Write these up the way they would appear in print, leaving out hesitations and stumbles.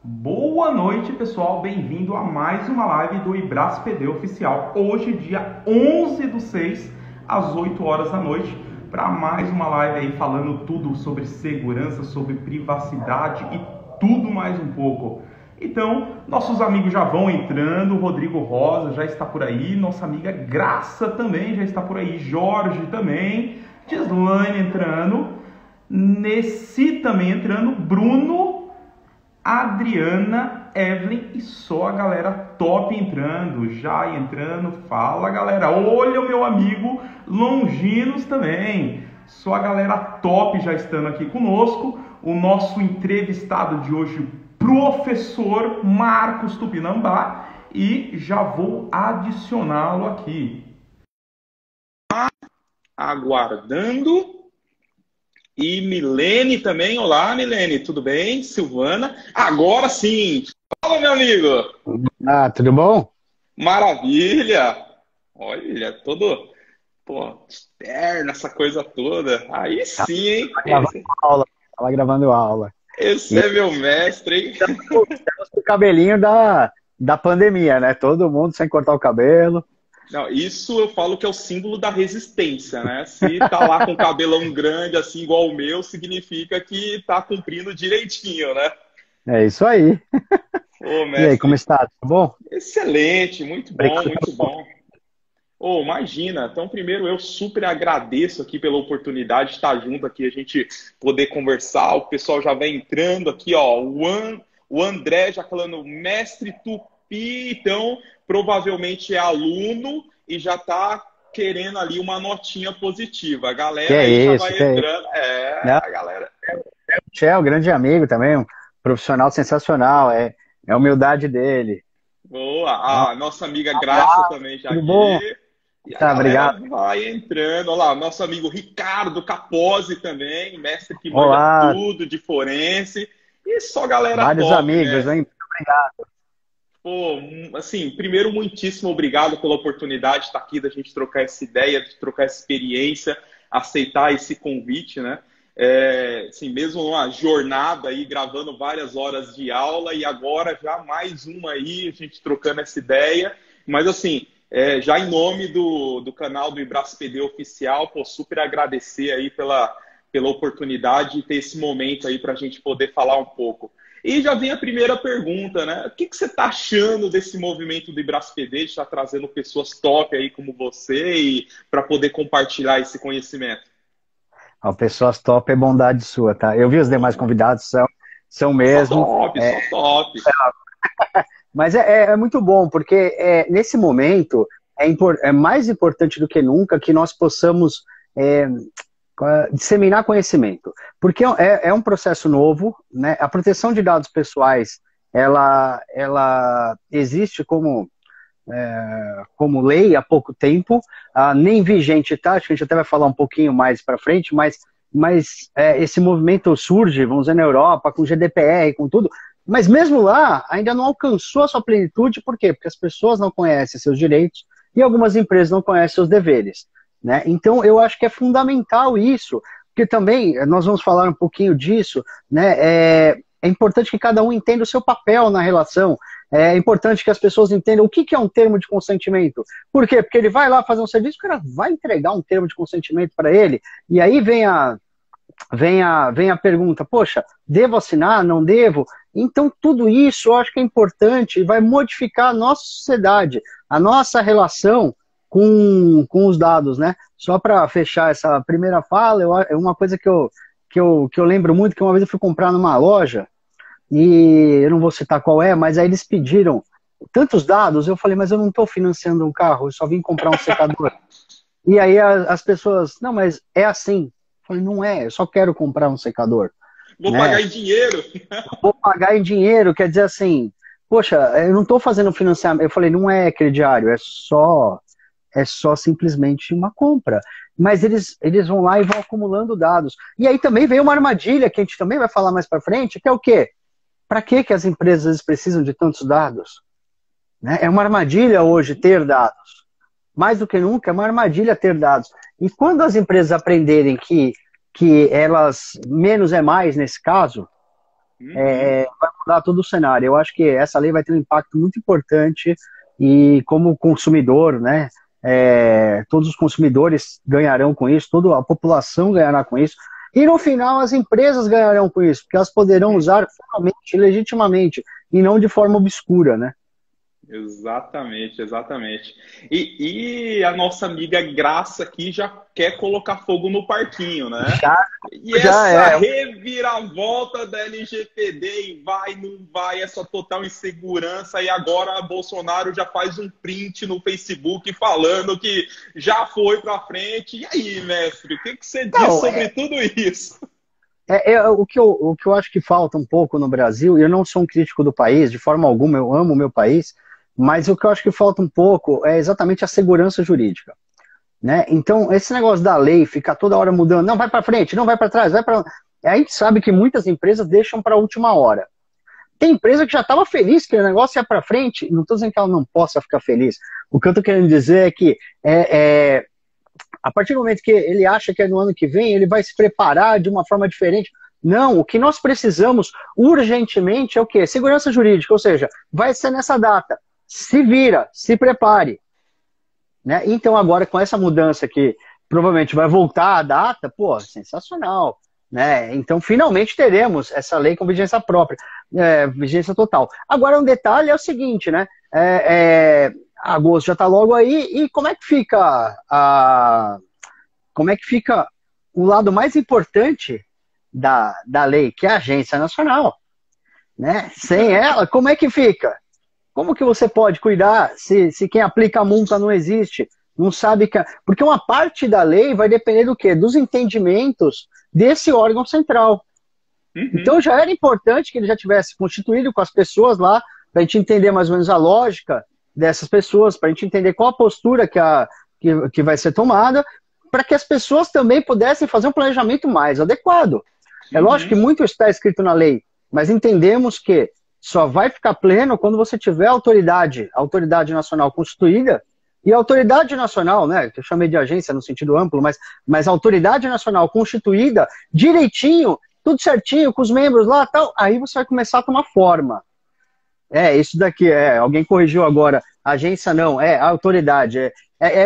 Boa noite, pessoal. Bem-vindo a mais uma live do IbrasPD Oficial. Hoje, dia 11/6, às 8 horas da noite, para mais uma live aí falando tudo sobre segurança, sobre privacidade e tudo mais um pouco. Então, nossos amigos já vão entrando, o Rodrigo Rosa já está por aí, nossa amiga Graça também já está por aí, Jorge também, Gislaine entrando, Nessi também entrando, Bruno, Adriana, Evelyn e só a galera top entrando, já entrando. Fala, galera. Olha o meu amigo Longinos também. Só a galera top já estando aqui conosco. O nosso entrevistado de hoje, professor Marcos Tupinambá, e já vou adicioná-lo aqui. Aguardando. E Milene também. Olá, Milene, tudo bem? Silvana. Agora sim. Fala, meu amigo. Tudo bom? Maravilha. Olha, todo, externo, essa coisa toda. Aí sim, hein? Tava gravando aula. Esse é meu mestre, hein? Estamos com o cabelinho da pandemia, né? Todo mundo sem cortar o cabelo. Não, isso eu falo que é o símbolo da resistência, né? Se tá lá com o cabelão grande, assim, igual o meu, significa que tá cumprindo direitinho, né? É isso aí. Ô, E aí, como mestre, está? Tudo bom? excelente, muito bom, Obrigado. muito bom. Oh, imagina. Então, primeiro, eu super agradeço aqui pela oportunidade de estar junto aqui, a gente poder conversar. O pessoal já vem entrando aqui, ó. O André já falando mestre Tupi, então provavelmente é aluno e já está querendo ali uma notinha positiva. A Que galera é aí já isso, vai que é isso. entrando. É, Não, a galera. o Tchê é um grande amigo também, um profissional sensacional. É a humildade dele. Não, Boa. A nossa amiga Graça abraço, também já tudo bom? aqui. E a Tá, galera obrigado. vai entrando. Olha lá, nosso amigo Ricardo Capozzi também, mestre que manja Olá, tudo de forense. E só galera vários top, amigos, mestre. hein? Obrigado. Pô, assim, primeiro, muitíssimo obrigado pela oportunidade de estar aqui, da gente trocar essa ideia, de trocar essa experiência, aceitar esse convite, né? Assim, mesmo uma jornada aí, gravando várias horas de aula e agora já mais uma aí, a gente trocando essa ideia. Mas, assim, já em nome do canal do IbrasPD Oficial, pô, super agradecer aí pela oportunidade de ter esse momento aí para a gente poder falar um pouco. E já vem a primeira pergunta, né? O que você está achando desse movimento do IbrasPD, de estar trazendo pessoas top aí como você e para poder compartilhar esse conhecimento? Ó, pessoas top é bondade sua, tá? Eu vi os demais Pô, convidados, são só mesmo. top, só top. Mas é muito bom, porque nesse momento é mais importante do que nunca que nós possamos é, disseminar conhecimento. Porque é um processo novo, né? A proteção de dados pessoais, ela existe como lei há pouco tempo, nem vigente está, acho que a gente até vai falar um pouquinho mais para frente, mas esse movimento surge, vamos dizer, na Europa, com GDPR, com tudo, mas mesmo lá ainda não alcançou a sua plenitude, por quê? Porque as pessoas não conhecem seus direitos e algumas empresas não conhecem seus deveres, né? Então eu acho que é fundamental isso, porque também nós vamos falar um pouquinho disso, né? É importante que cada um entenda o seu papel na relação. É importante que as pessoas entendam o que é um termo de consentimento. Por quê? Porque ele vai lá fazer um serviço, o cara vai entregar um termo de consentimento para ele, e aí vem a pergunta, poxa, devo assinar, não devo? Então tudo isso eu acho que é importante e vai modificar a nossa sociedade, a nossa relação com os dados, né? Só para fechar essa primeira fala, é uma coisa que eu lembro muito, que uma vez eu fui comprar numa loja, e eu não vou citar qual é, mas aí eles pediram tantos dados, eu falei, mas eu não estou financiando um carro, eu só vim comprar um secador. E aí as pessoas, não, mas é assim. Eu falei, não é, eu só quero comprar um secador, Vou pagar né? em dinheiro. Vou pagar em dinheiro, quer dizer assim, poxa, eu não estou fazendo financiamento. Eu falei, não é crediário, é só simplesmente uma compra. Mas eles vão lá e vão acumulando dados. E aí também vem uma armadilha, que a gente também vai falar mais para frente, que é o quê? Para que as empresas precisam de tantos dados? Né? É uma armadilha hoje ter dados. Mais do que nunca, é uma armadilha ter dados. E quando as empresas aprenderem que elas, menos é mais nesse caso, Uhum. vai mudar todo o cenário. Eu acho que essa lei vai ter um impacto muito importante e como consumidor, né, todos os consumidores ganharão com isso, toda a população ganhará com isso, e no final as empresas ganharão com isso, porque elas poderão usar formalmente, legitimamente, e não de forma obscura, né? Exatamente, exatamente. E a nossa amiga Graça aqui já quer colocar fogo no parquinho, né? Já, E já essa é. reviravolta da LGPD e vai, não vai, essa total insegurança, e agora Bolsonaro já faz um print no Facebook falando que já foi para frente. E aí, mestre, o que que você diz Não, sobre tudo isso? o que eu acho que falta um pouco no Brasil, e eu não sou um crítico do país, de forma alguma, eu amo o meu país, mas o que eu acho que falta um pouco é exatamente a segurança jurídica. Né? Então, esse negócio da lei ficar toda hora mudando, não vai para frente, não vai para trás, vai para. A gente sabe que muitas empresas deixam para a última hora. Tem empresa que já estava feliz que o negócio ia para frente, não estou dizendo que ela não possa ficar feliz. O que eu estou querendo dizer é que a partir do momento que ele acha que é no ano que vem, ele vai se preparar de uma forma diferente. Não, o que nós precisamos urgentemente é o quê? Segurança jurídica, ou seja, vai ser nessa data. Se vira, se prepare. Né? Então agora com essa mudança que provavelmente vai voltar a data, pô, sensacional. Né? Então finalmente teremos essa lei com vigência própria, vigência total. Agora um detalhe é o seguinte, né? Agosto já está logo aí, e como é que fica o lado mais importante da lei, que é a Agência Nacional, né? Sem ela, como é que fica? Como que você pode cuidar se quem aplica a multa não existe? Não sabe que. Porque uma parte da lei vai depender do quê? Dos entendimentos desse órgão central. Então Uhum. já era importante que ele já tivesse constituído com as pessoas lá, para a gente entender mais ou menos a lógica dessas pessoas, para a gente entender qual a postura que vai ser tomada, para que as pessoas também pudessem fazer um planejamento mais adequado. É lógico que Uhum. muito está escrito na lei, mas entendemos que só vai ficar pleno quando você tiver a autoridade nacional constituída, e a autoridade nacional, né, que eu chamei de agência no sentido amplo, mas a autoridade nacional constituída direitinho, tudo certinho, com os membros lá tal, aí você vai começar a tomar forma. Isso daqui, alguém corrigiu agora, agência não, a autoridade,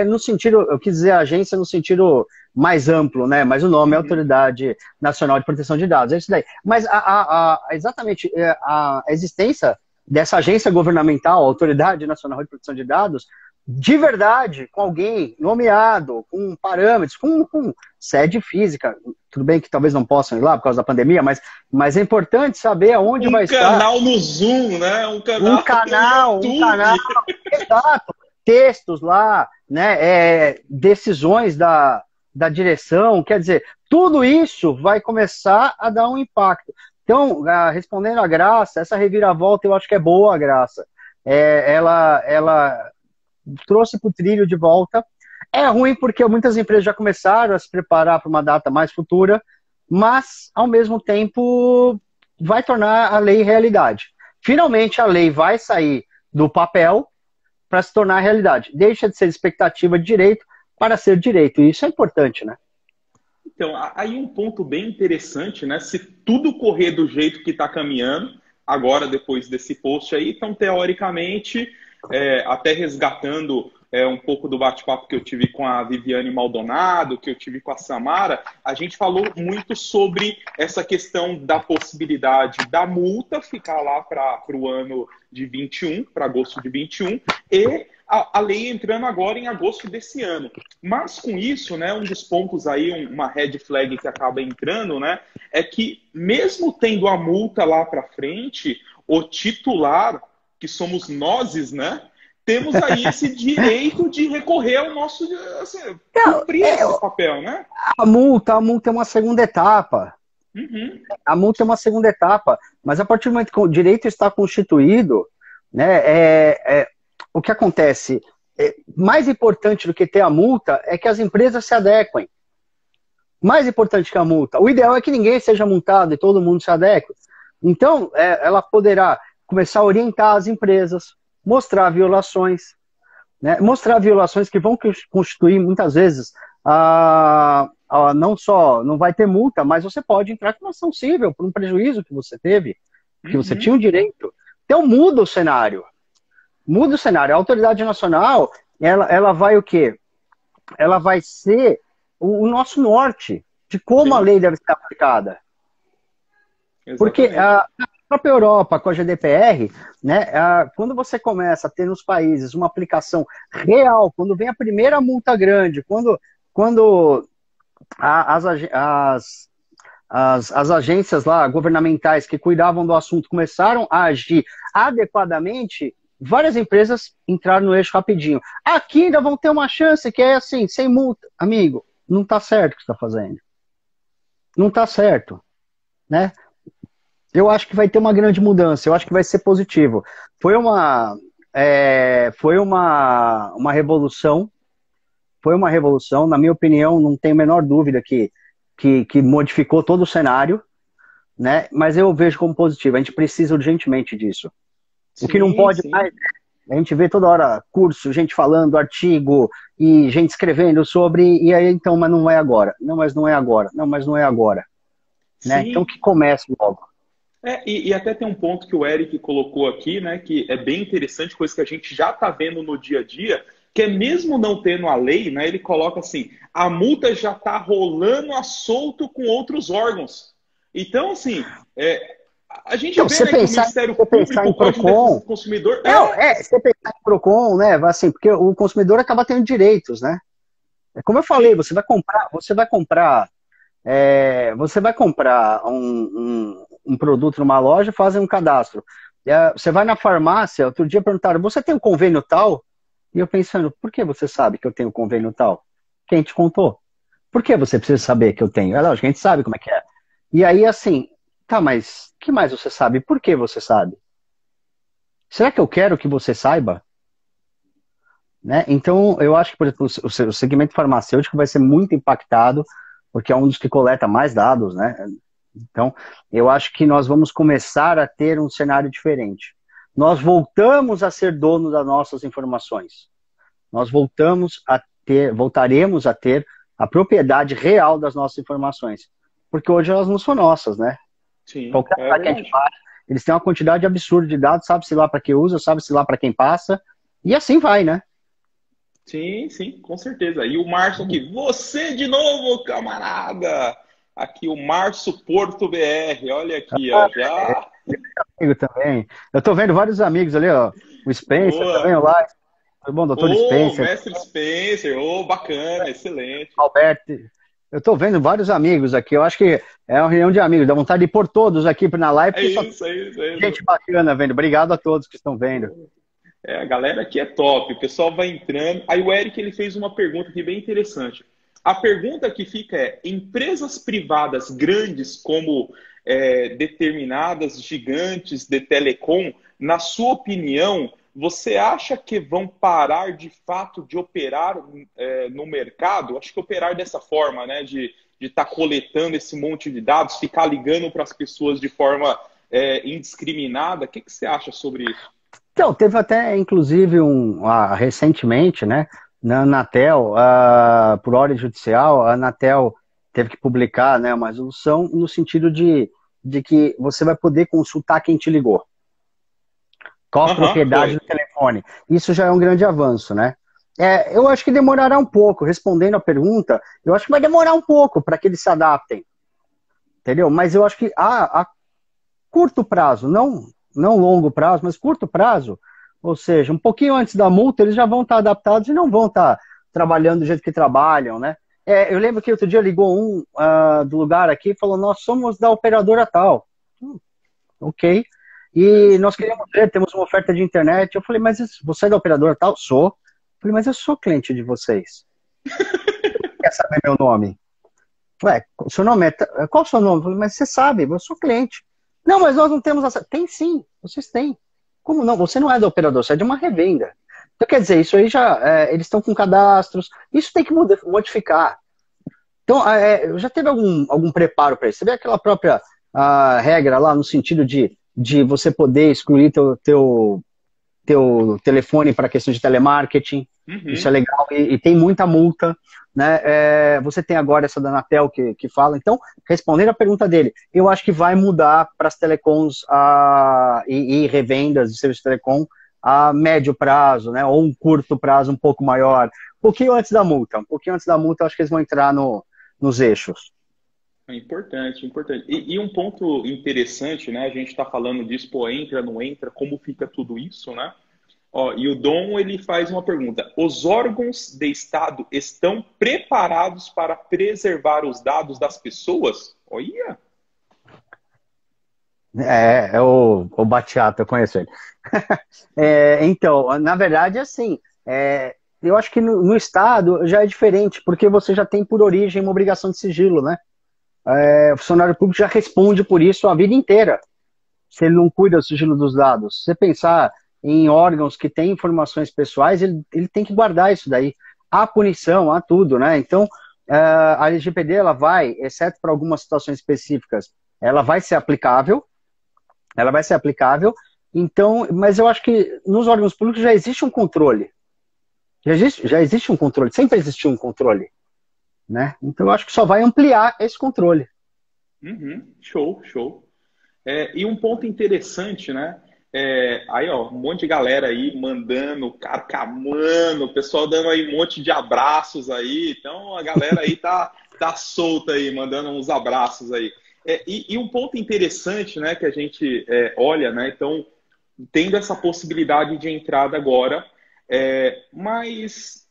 no sentido, eu quis dizer agência no sentido mais amplo, né, mas o nome é Uhum. Autoridade Nacional de Proteção de Dados, é isso daí. Mas exatamente a existência dessa agência governamental, Autoridade Nacional de Proteção de Dados, de verdade, com alguém nomeado, com parâmetros, com sede física, tudo bem que talvez não possam ir lá por causa da pandemia, mas é importante saber aonde Um vai estar canal no Zoom, né? Um um canal no canal, um canal, YouTube. exato, textos lá, né, decisões da direção, quer dizer, tudo isso vai começar a dar um impacto. Então, respondendo a Graça, essa reviravolta eu acho que é boa, Graça. Ela trouxe para o trilho de volta. É ruim porque muitas empresas já começaram a se preparar para uma data mais futura, mas, ao mesmo tempo, vai tornar a lei realidade. Finalmente, a lei vai sair do papel para se tornar realidade. Deixa de ser expectativa de direito para ser direito. E isso é importante, né? Então, aí um ponto bem interessante, né? Se tudo correr do jeito que está caminhando, agora depois desse post aí, então teoricamente, até resgatando um pouco do bate-papo que eu tive com a Viviane Maldonado, que eu tive com a Samara, a gente falou muito sobre essa questão da possibilidade da multa ficar lá para o ano de 21, para agosto de 21, e a lei entrando agora em agosto desse ano. Mas com isso, né, um dos pontos aí, uma red flag que acaba entrando, né, é que mesmo tendo a multa lá para frente, o titular, que somos nós, né, temos aí esse direito de recorrer ao nosso, assim, Não, cumprir esse papel, né? a multa é uma segunda etapa. Uhum. A multa é uma segunda etapa, mas a partir do momento que o direito está constituído, né, o que acontece? Mais importante do que ter a multa é que as empresas se adequem. Mais importante que a multa. O ideal é que ninguém seja multado e todo mundo se adeque. Então, ela poderá começar a orientar as empresas, mostrar violações, né? Mostrar violações que vão constituir, muitas vezes, não só não vai ter multa, mas você pode entrar com uma ação civil por um prejuízo que você teve. porque você tinha o direito. Então muda o cenário. Muda o cenário. A autoridade nacional, ela vai o quê? Ela vai ser o nosso norte de como a lei deve ser aplicada. Exatamente. Porque a própria Europa, com a GDPR, né, quando você começa a ter nos países uma aplicação real, quando vem a primeira multa grande, quando as agências lá governamentais que cuidavam do assunto começaram a agir adequadamente, várias empresas entraram no eixo rapidinho. Aqui ainda vão ter uma chance que é assim, sem multa. Amigo, não está certo o que você está fazendo. Não está certo, né? Eu acho que vai ter uma grande mudança, eu acho que vai ser positivo. Foi uma revolução, na minha opinião, não tenho a menor dúvida que modificou todo o cenário, né? Mas eu vejo como positivo, a gente precisa urgentemente disso. Sim, o que não pode mais, a gente vê toda hora curso, gente falando, artigo, e gente escrevendo sobre, e aí então, mas não é agora, não, mas não é agora, não, mas não é agora. Né? Então que comece logo. E até tem um ponto que o Eric colocou aqui, né, que é bem interessante, coisa que a gente já está vendo no dia a dia, que é mesmo não tendo a lei, né, ele coloca assim, a multa já está rolando a solto com outros órgãos. Então, assim, a gente então, vê, né, que o Ministério Público, o Código de Defesa do Consumidor... você pensar em PROCON, né, assim, porque o consumidor acaba tendo direitos, né? Como eu falei, você vai comprar um produto numa loja, fazem um cadastro. Você vai na farmácia, outro dia perguntaram, você tem um convênio tal? E eu pensando, por que você sabe que eu tenho um convênio tal? Quem te contou? Por que você precisa saber que eu tenho? É lógico, a gente sabe como é que é. E aí, assim, tá, mas o que mais você sabe? Por que você sabe? Será que eu quero que você saiba? Né? Então, eu acho que, por exemplo, o segmento farmacêutico vai ser muito impactado, porque é um dos que coleta mais dados, né? Então, eu acho que nós vamos começar a ter um cenário diferente. Nós voltamos a ser dono das nossas informações. Nós voltaremos a ter a propriedade real das nossas informações. Porque hoje elas não são nossas, né? Sim, qualquer lugar que a gente vai, eles têm uma quantidade absurda de dados, sabe-se lá para que usa, sabe-se lá para quem passa, e assim vai, né? Sim, sim, com certeza. E o Márcio aqui, você de novo, camarada! Aqui o Márcio Porto BR, olha aqui, ó, já. Amigo também. Eu tô vendo vários amigos ali, ó. O Spencer, tá vendo lá? Tudo bom, doutor Spencer? Mestre Spencer, bacana, excelente. Alberto. Eu tô vendo vários amigos aqui. Eu acho que é uma reunião de amigos. Dá vontade de pôr todos aqui na live. É isso. Gente bacana vendo. Obrigado a todos que estão vendo. A galera aqui é top. O pessoal vai entrando. Aí o Eric ele fez uma pergunta aqui bem interessante. A pergunta que fica é: empresas privadas grandes como determinadas gigantes de telecom, na sua opinião, você acha que vão parar de fato de operar no mercado? Acho que operar dessa forma, né? De estar coletando esse monte de dados, ficar ligando para as pessoas de forma indiscriminada. O que você acha sobre isso? Então, teve até, inclusive, recentemente, né? Na Anatel, por ordem judicial, a Anatel teve que publicar, né, uma resolução no sentido de que você vai poder consultar quem te ligou. Qual a propriedade do telefone. Isso já é um grande avanço, né? Eu acho que demorará um pouco, respondendo a pergunta, eu acho que vai demorar um pouco para que eles se adaptem. Entendeu? Mas eu acho que a curto prazo, não longo prazo, mas curto prazo, ou seja, um pouquinho antes da multa, eles já vão estar adaptados e não vão estar trabalhando do jeito que trabalham, né? Eu lembro que outro dia ligou do lugar aqui e falou, nós somos da operadora tal. Ok. E nós queríamos ver, temos uma oferta de internet. Eu falei, mas você é da operadora tal? Sou. Eu falei, mas eu sou cliente de vocês. Quer saber meu nome? Ué, o seu nome qual o seu nome? Eu falei, mas você sabe, eu sou cliente. Não, mas nós não temos acesso. Tem sim, vocês têm. Como não? Você não é da operadora, você é de uma revenda. Então, quer dizer, isso aí eles estão com cadastros, isso tem que modificar. Então, já teve algum preparo para isso? Você vê aquela própria regra lá, no sentido de você poder excluir teu telefone para questão de telemarketing, isso é legal, e tem muita multa. né? Você tem agora essa da Anatel que fala. Então, respondendo a pergunta dele, eu acho que vai mudar para as telecoms e revendas de serviço de telecom a médio prazo, né? Ou um curto prazo um pouco maior. Um pouquinho antes da multa. Um pouquinho antes da multa, eu acho que eles vão entrar nos eixos. É importante, importante. E um ponto interessante, né? A gente está falando disso, pô, entra, não entra, como fica tudo isso, né? Ó, e o Dom, ele faz uma pergunta. Os órgãos de Estado estão preparados para preservar os dados das pessoas? Olha! É o Batiata, eu conheço ele. Então, na verdade, assim, eu acho que no Estado já é diferente, porque você já tem por origem uma obrigação de sigilo, né? O funcionário público já responde por isso a vida inteira, se ele não cuida do sigilo dos dados. Se você pensar em órgãos que têm informações pessoais, ele tem que guardar isso daí. Há punição, há tudo, né? Então, a LGPD, ela vai, exceto para algumas situações específicas, ela vai ser aplicável, então, mas eu acho que nos órgãos públicos já existe um controle. Já existe um controle, sempre existiu um controle, né? Então eu acho que só vai ampliar esse controle. Uhum, show, show. E um ponto interessante, né? Aí, ó, um monte de galera aí mandando, carcamando, o pessoal dando aí um monte de abraços aí. Então a galera aí tá solta aí, mandando uns abraços aí. E um ponto interessante, né, que a gente olha, né? Então, tendo essa possibilidade de entrada agora, mas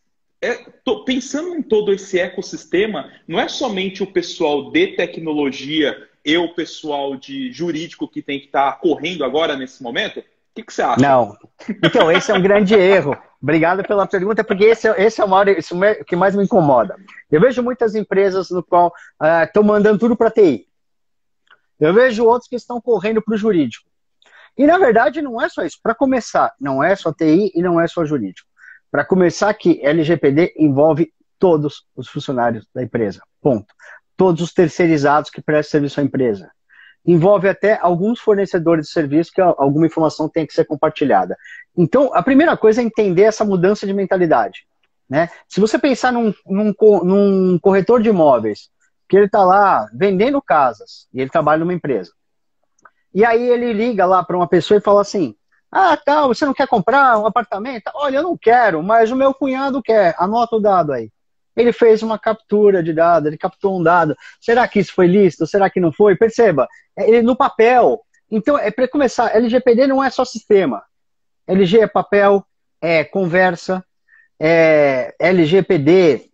pensando em todo esse ecossistema, não é somente o pessoal de tecnologia e o pessoal de jurídico que tem que estar correndo agora nesse momento? O que você acha? Não. Então, esse é um grande erro. Obrigado pela pergunta, porque esse é o maior, isso que mais me incomoda. Eu vejo muitas empresas no qual estão mandando tudo para TI. Eu vejo outros que estão correndo para o jurídico. E, na verdade, não é só isso. Para começar, não é só TI e não é só jurídico. Para começar, que LGPD envolve todos os funcionários da empresa. Ponto. Todos os terceirizados que prestam serviço à empresa. Envolve até alguns fornecedores de serviço que alguma informação tem que ser compartilhada. Então, a primeira coisa é entender essa mudança de mentalidade, né? Se você pensar num corretor de imóveis, que ele está lá vendendo casas, e ele trabalha numa empresa, e aí ele liga lá para uma pessoa e fala assim, tá, você não quer comprar um apartamento? Olha, eu não quero, mas o meu cunhado quer, anota o dado aí. Ele fez uma captura de dado, ele captou um dado. Será que isso foi lícito? Será que não foi? Perceba, ele no papel. Então, para começar, LGPD não é só sistema. LG é papel, é conversa, LGPD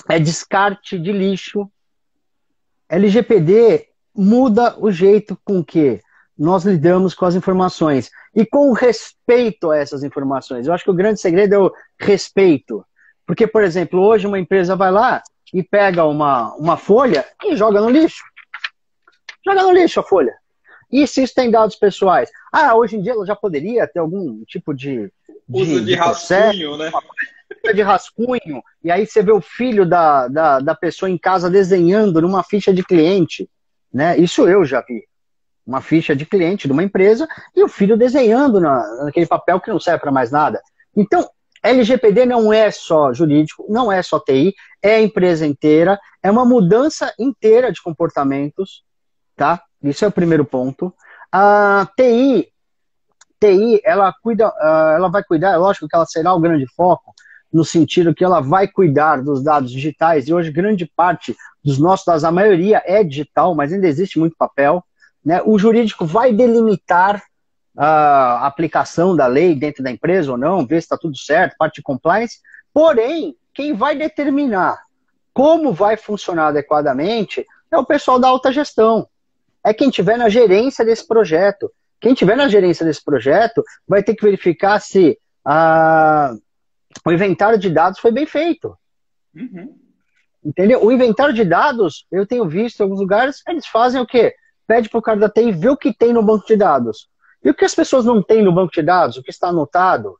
é descarte de lixo. LGPD muda o jeito com que nós lidamos com as informações e com o respeito a essas informações. Eu acho que o grande segredo é o respeito. Porque, por exemplo, hoje uma empresa vai lá e pega uma folha e joga no lixo. Joga no lixo a folha. E se isso tem dados pessoais? Hoje em dia ela já poderia ter algum tipo de uso de rascunho, né? De rascunho. E aí você vê o filho da pessoa em casa desenhando numa ficha de cliente. Né? Isso eu já vi. Uma ficha de cliente de uma empresa e o filho desenhando naquele papel que não serve para mais nada. Então, LGPD não é só jurídico, não é só TI, é a empresa inteira, é uma mudança inteira de comportamentos, tá? Isso é o primeiro ponto. A TI, ela vai cuidar, é lógico que ela será o grande foco, no sentido que ela vai cuidar dos dados digitais, e hoje grande parte dos nossos dados, a maioria é digital, mas ainda existe muito papel, né? O jurídico vai delimitar a aplicação da lei dentro da empresa ou não, ver se está tudo certo, parte de compliance, porém, quem vai determinar como vai funcionar adequadamente é o pessoal da alta gestão, é quem estiver na gerência desse projeto. Quem estiver na gerência desse projeto vai ter que verificar se o inventário de dados foi bem feito. Uhum. Entendeu? O inventário de dados, eu tenho visto em alguns lugares, eles fazem o quê? Pede para o cara da TI ver o que tem no banco de dados. E o que as pessoas não têm no banco de dados, o que está anotado,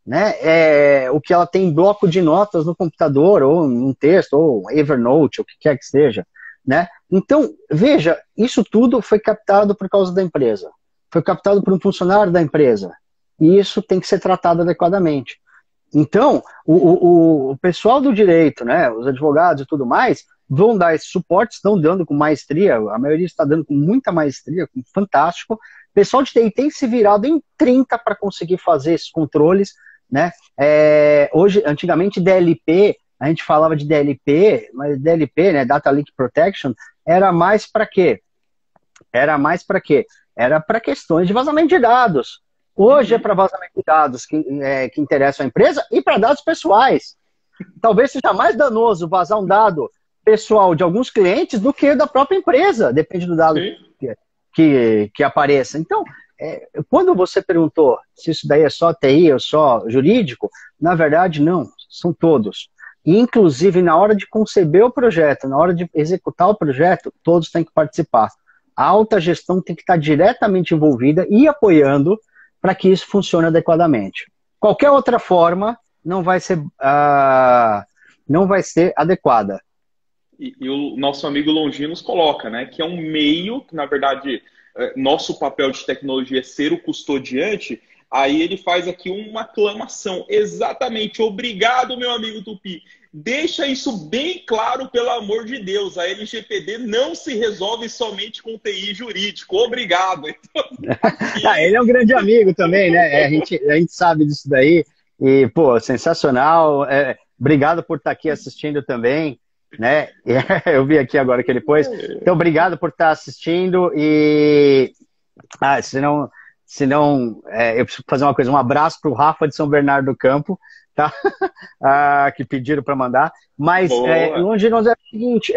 né? O que ela tem em bloco de notas no computador, ou num texto, ou Evernote, ou o que quer que seja, né? Então, veja, isso tudo foi captado por causa da empresa. Foi captado por um funcionário da empresa. E isso tem que ser tratado adequadamente. Então, o pessoal do direito, né, os advogados e tudo mais, vão dar esse suporte, estão dando com maestria, a maioria está dando com muita maestria, fantástico. O pessoal de TI tem se virado em 30 para conseguir fazer esses controles, né? Hoje, antigamente, DLP, a gente falava de DLP, mas DLP, né, Data Leak Protection, era mais para quê? Era para questões de vazamento de dados. Hoje é para vazamento de dados que interessam a empresa e para dados pessoais. Talvez seja mais danoso vazar um dado pessoal de alguns clientes do que da própria empresa, depende do dado que apareça. Então, quando você perguntou se isso daí é só TI ou só jurídico, na verdade não, são todos. E, inclusive, na hora de conceber o projeto, na hora de executar o projeto, todos têm que participar. A alta gestão tem que estar diretamente envolvida e apoiando para que isso funcione adequadamente. Qualquer outra forma não vai ser adequada. E o nosso amigo Longinos coloca, né, que é um meio, que na verdade nosso papel de tecnologia é ser o custodiante. Aí ele faz aqui uma aclamação. Exatamente. Obrigado, meu amigo Tupi. Deixa isso bem claro, pelo amor de Deus. A LGPD não se resolve somente com TI jurídico. Obrigado. Então, ele é um grande amigo também, né? A gente sabe disso daí. E, pô, sensacional. Obrigado por estar aqui assistindo também, né? Eu vi aqui agora que ele pôs. Então, obrigado por estar assistindo. E senão eu preciso fazer uma coisa. Um abraço para o Rafa de São Bernardo do Campo, tá? Que pediram para mandar. Mas, Longinos, é o seguinte,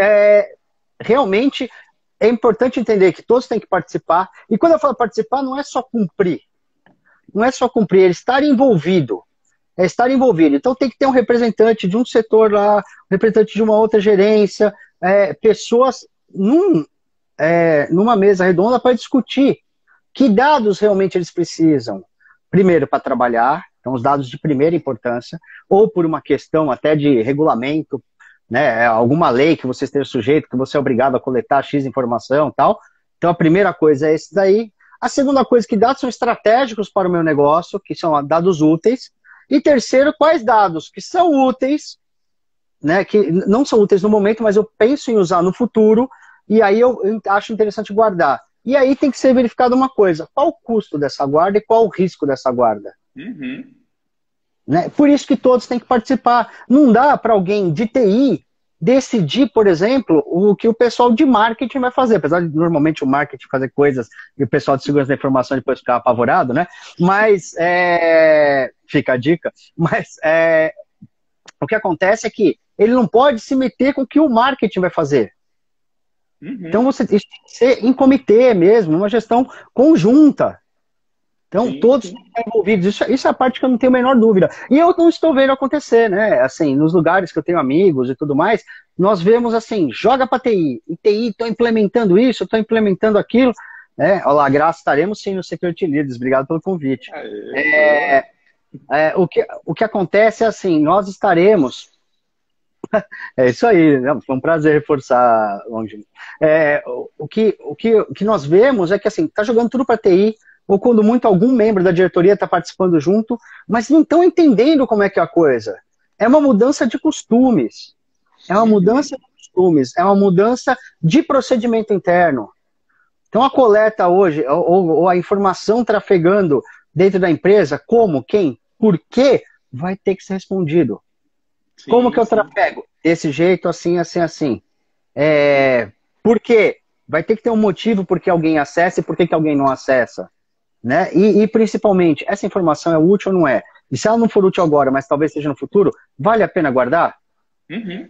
realmente é importante entender que todos têm que participar. E quando eu falo participar, não é só cumprir. Não é só cumprir, é estar envolvido. É estar envolvido. Então tem que ter um representante de um setor lá, um representante de uma outra gerência, pessoas numa mesa redonda para discutir que dados realmente eles precisam. Primeiro, para trabalhar, então os dados de primeira importância, ou por uma questão até de regulamento, né, alguma lei que você esteja sujeito, que você é obrigado a coletar X informação e tal. Então a primeira coisa é esse daí. A segunda coisa, que dados são estratégicos para o meu negócio, que são dados úteis. E terceiro, quais dados que são úteis, né, que não são úteis no momento, mas eu penso em usar no futuro, e aí eu acho interessante guardar. E aí tem que ser verificado uma coisa: qual o custo dessa guarda e qual o risco dessa guarda? Uhum. Né? Por isso que todos têm que participar. Não dá para alguém de TI decidir, por exemplo, o que o pessoal de marketing vai fazer. Apesar de normalmente o marketing fazer coisas e o pessoal de segurança da informação depois ficar apavorado, né? Mas, fica a dica, mas o que acontece é que ele não pode se meter com o que o marketing vai fazer. Uhum. Então, isso tem que ser em comitê mesmo, uma gestão conjunta. Então, todos estão envolvidos. Isso é a parte que eu não tenho a menor dúvida. E eu não estou vendo acontecer, né? Assim, nos lugares que eu tenho amigos e tudo mais, nós vemos assim, joga para TI. E TI, estou implementando isso, estou implementando aquilo. Olá, Graça, estaremos sim no Security Leaders. Obrigado pelo convite. O que acontece é assim, nós estaremos... É isso aí, né? Foi um prazer reforçar, Longino. O que nós vemos é que assim, está jogando tudo para TI, ou quando muito algum membro da diretoria está participando junto, mas não estão entendendo como é que é a coisa. É uma mudança de costumes. É uma mudança de costumes. É uma mudança de procedimento interno. Então a coleta hoje, ou a informação trafegando dentro da empresa, como, quem, por quê, vai ter que ser respondido. Sim, como que eu trafego? Desse jeito, assim, assim, assim. Por quê? Vai ter que ter um motivo por que alguém acessa e por que alguém não acessa. Né? E principalmente, essa informação é útil ou não é? E se ela não for útil agora, mas talvez seja no futuro, vale a pena guardar? Uhum.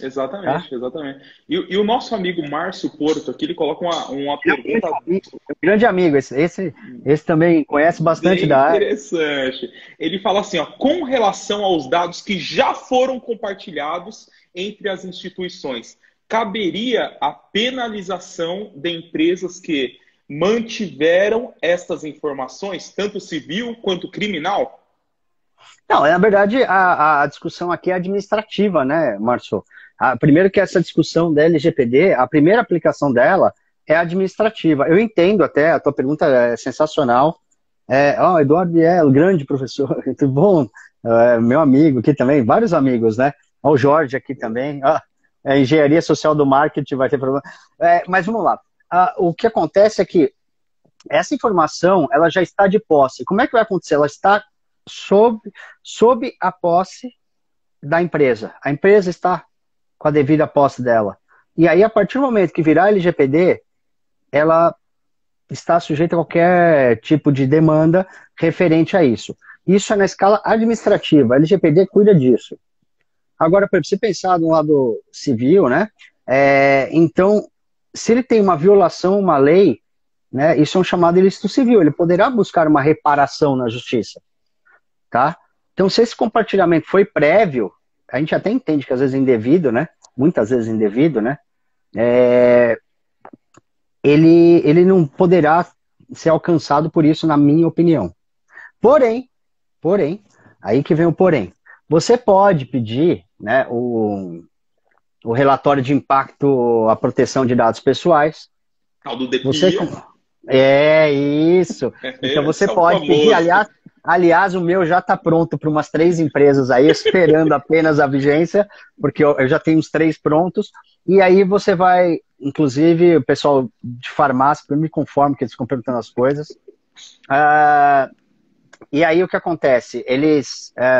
Exatamente, exatamente. E o nosso amigo Márcio Porto aqui, ele coloca uma pergunta... Um grande amigo, esse também conhece bastante da área. Interessante. Ele fala assim, ó, com relação aos dados que já foram compartilhados entre as instituições, caberia a penalização de empresas que mantiveram estas informações, tanto civil quanto criminal? Não, na verdade, a discussão aqui é administrativa, né, Márcio? Primeiro que essa discussão da LGPD, a primeira aplicação dela é administrativa. Eu entendo até, a tua pergunta é sensacional. Eduardo Biel, grande professor, muito bom. meu amigo aqui também, vários amigos, né? Ó, o Jorge aqui também. Engenharia social do marketing vai ter problema. Mas vamos lá. O que acontece é que essa informação, ela já está de posse. Como é que vai acontecer? Ela está sob a posse da empresa. A empresa está com a devida posse dela. E aí, a partir do momento que virar LGPD, ela está sujeita a qualquer tipo de demanda referente a isso. Isso é na escala administrativa. A LGPD cuida disso. Agora, para você pensar no lado civil, né? Então, se ele tem uma violação a uma lei, né, isso é um chamado ilícito civil. Ele poderá buscar uma reparação na justiça. Tá? Então, se esse compartilhamento foi prévio, a gente até entende que às vezes é indevido, né? Muitas vezes indevido, né? Ele não poderá ser alcançado por isso, na minha opinião. Porém, aí que vem o porém. Você pode pedir, né, o relatório de impacto à proteção de dados pessoais. Tal do DPI. Isso. Então você pode pedir, aliás, o meu já está pronto para umas 3 empresas aí, esperando apenas a vigência, porque eu já tenho uns 3 prontos, e aí você vai, inclusive, o pessoal de farmácia, eu me conformo que eles ficam perguntando as coisas, e aí o que acontece?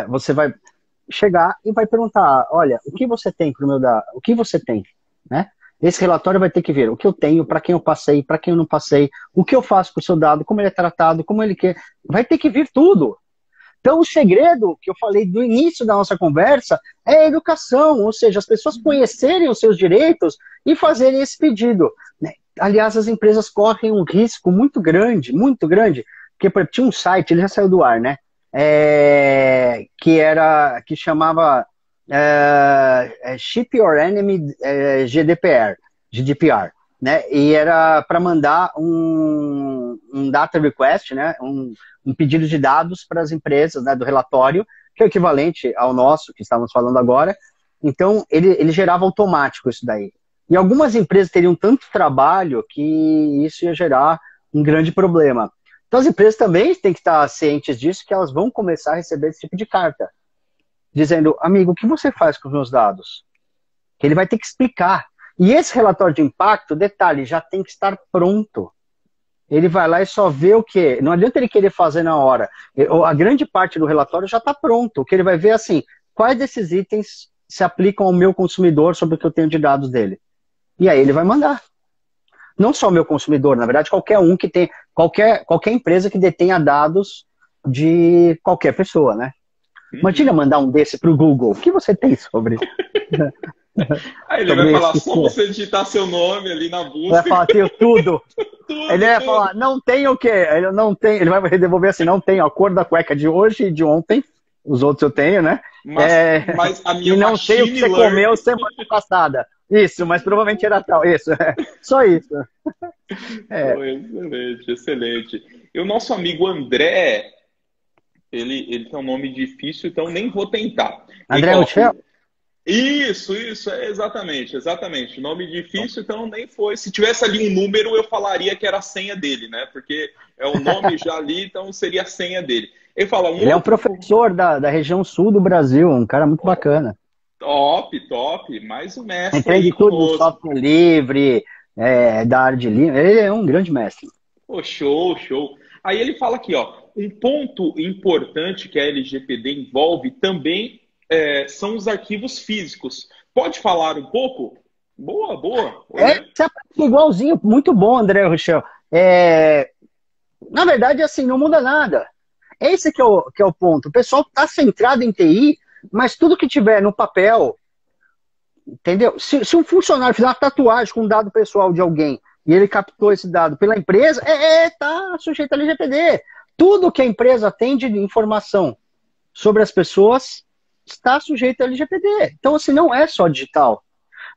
Você vai chegar e vai perguntar, olha, o que você tem para o meu dar? O que você tem, né? Esse relatório vai ter que ver o que eu tenho, para quem eu passei, para quem eu não passei, o que eu faço com o seu dado, como ele é tratado, como ele quer. Vai ter que vir tudo. Então, o segredo que eu falei do início da nossa conversa é a educação, ou seja, as pessoas conhecerem os seus direitos e fazerem esse pedido. Aliás, as empresas correm um risco muito grande, porque por exemplo, tinha um site, ele já saiu do ar, né? Que chamava Ship Your Enemy GDPR, né? E era para mandar um data request, né? Um pedido de dados para as empresas, né, do relatório, que é o equivalente ao nosso, que estávamos falando agora. Então, ele gerava automático isso daí. E algumas empresas teriam tanto trabalho que isso ia gerar um grande problema. Então, as empresas também têm que estar cientes disso, que elas vão começar a receber esse tipo de carta, dizendo, amigo, o que você faz com os meus dados? Que ele vai ter que explicar. E esse relatório de impacto, detalhe, já tem que estar pronto. Ele vai lá e só vê o quê? Não adianta ele querer fazer na hora. A grande parte do relatório já está pronto. O que ele vai ver é assim, quais desses itens se aplicam ao meu consumidor sobre o que eu tenho de dados dele. E aí ele vai mandar. Não só o meu consumidor, na verdade, qualquer um que tem, qualquer empresa que detenha dados de qualquer pessoa, né? Imagina mandar um desse para o Google. O que você tem sobre? Aí ele vai falar, só você digitar seu nome ali na busca. Vai falar, tenho tudo. Ele vai tudo. falar, não tem o quê? Ele vai devolver assim, não tem a cor da cueca de hoje e de ontem. Os outros eu tenho, né? Mas a minha e não sei o que você comeu semana passada. Isso, mas provavelmente era tal. Isso, só isso. Excelente, excelente. E o nosso amigo André, ele tem um nome difícil, então nem vou tentar. André Uchel? Isso, exatamente. Nome difícil, então nem foi. Se tivesse ali um número, eu falaria que era a senha dele, né? Porque é o nome já ali, então seria a senha dele. Ele fala, ele é um professor da região sul do Brasil, um cara muito bacana. Top. Mais um mestre. Entende tudo, software livre, da área de Linux. Ele é um grande mestre. Pô, show. Aí ele fala aqui, ó, um ponto importante que a LGPD envolve também são os arquivos físicos. Pode falar um pouco? Boa. Igualzinho, muito bom, André Rochel. Na verdade, assim, não muda nada. Esse que é o ponto. O pessoal está centrado em TI, mas tudo que tiver no papel, entendeu? Se um funcionário fizer uma tatuagem com um dado pessoal de alguém e ele captou esse dado pela empresa, tá sujeito a LGPD. Tudo que a empresa tem de informação sobre as pessoas está sujeito a LGPD. Então, assim, não é só digital.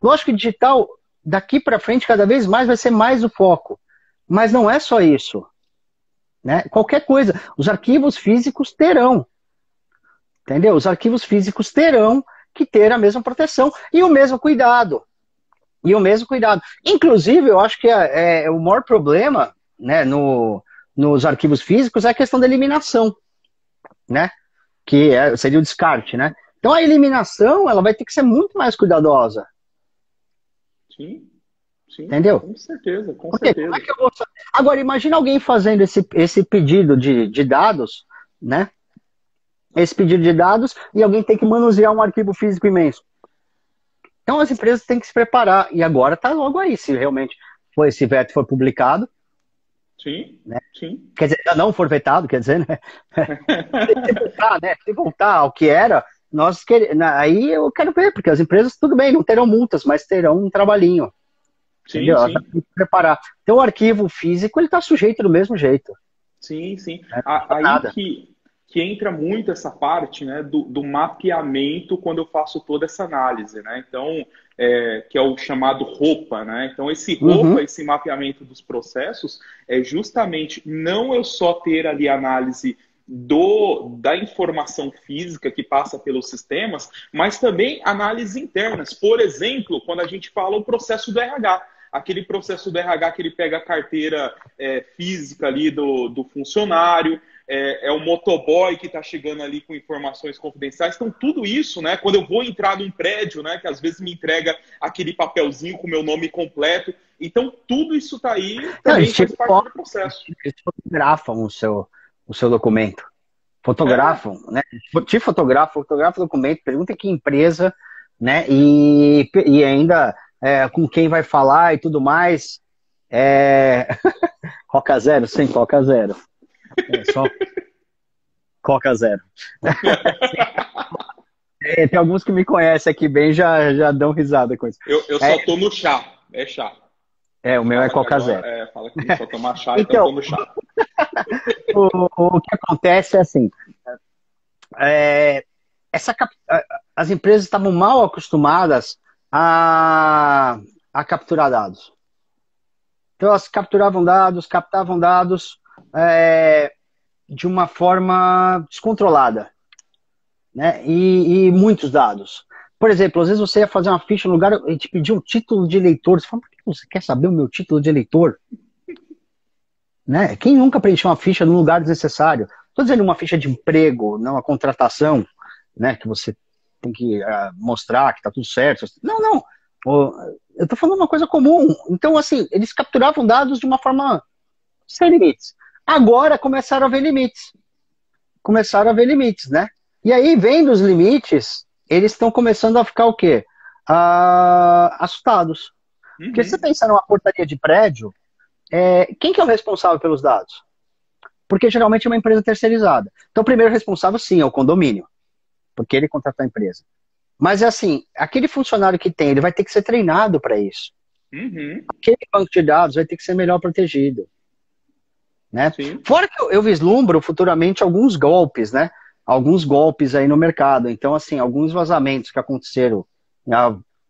Lógico que digital, daqui para frente, cada vez mais vai ser mais o foco. Mas não é só isso. Né? Qualquer coisa. Os arquivos físicos terão. Entendeu? Os arquivos físicos terão que ter a mesma proteção e o mesmo cuidado. Inclusive, eu acho que o maior problema, né, nos arquivos físicos é a questão da eliminação. Né? seria o descarte, né? Então a eliminação, ela vai ter que ser muito mais cuidadosa. Sim, sim, Entendeu? com certeza, com Porque certeza. como é que eu vou... Agora, imagina alguém fazendo esse pedido de dados, né? Esse pedido de dados e alguém tem que manusear um arquivo físico imenso. Então as empresas têm que se preparar. E agora está logo aí, se realmente esse veto for publicado. Sim, Né? sim. Quer dizer, não for vetado, quer dizer, né? Se voltar ao que era, aí eu quero ver, porque as empresas, tudo bem, não terão multas, mas terão um trabalhinho. Sim, entendeu? sim. Ela tem que preparar. Então o arquivo físico, ele está sujeito do mesmo jeito. Sim, sim. Aí Aí que entra muito essa parte, né, do mapeamento quando eu faço toda essa análise, né? Então, que é o chamado ROPA, né? Então, esse ROPA, esse mapeamento dos processos, é justamente não eu só ter ali a análise da informação física que passa pelos sistemas, mas também análises internas. Por exemplo, quando a gente fala o processo do RH. Aquele processo do RH que ele pega a carteira física ali do funcionário, é o motoboy que está chegando ali com informações confidenciais. Então, tudo isso, né? Quando eu vou entrar num prédio, né? Que às vezes me entrega aquele papelzinho com o meu nome completo. Então, tudo isso está aí também faz parte do processo. Eles fotografam o seu documento. Fotografam, né? Te fotografam o documento, pergunta que empresa, né? E ainda com quem vai falar e tudo mais. Coca Zero, sem Coca Zero. Só Coca Zero. Tem alguns que me conhecem aqui bem, já dão risada com isso. Eu só tô no chá. É chá. O meu é Coca Zero. Fala que só tomar chá, então eu tô no chá. O que acontece é assim, as empresas estavam mal acostumadas a capturar dados. Então elas captavam dados de uma forma descontrolada, né? E muitos dados. Por exemplo, às vezes você ia fazer uma ficha no lugar e te pedia um título de eleitor. Você fala, por que você quer saber o meu título de eleitor? Né? Quem nunca preencheu uma ficha num lugar desnecessário? Estou dizendo uma ficha de emprego, não uma contratação, né? Que você tem que mostrar que está tudo certo. Não. Eu estou falando uma coisa comum. Então, assim, eles capturavam dados de uma forma sem limites. Agora começaram a ver limites. Né? E aí, vendo os limites, eles estão começando a ficar o quê? Assustados. Porque se você pensar numa portaria de prédio, quem que é o responsável pelos dados? Porque geralmente é uma empresa terceirizada. Então, o primeiro responsável, sim, é o condomínio. Porque ele contratou a empresa. Mas, assim, aquele funcionário que tem, ele vai ter que ser treinado para isso. Aquele banco de dados vai ter que ser melhor protegido. Né? Fora que eu vislumbro futuramente alguns golpes, né? Alguns golpes aí no mercado. Então, assim, alguns vazamentos que aconteceram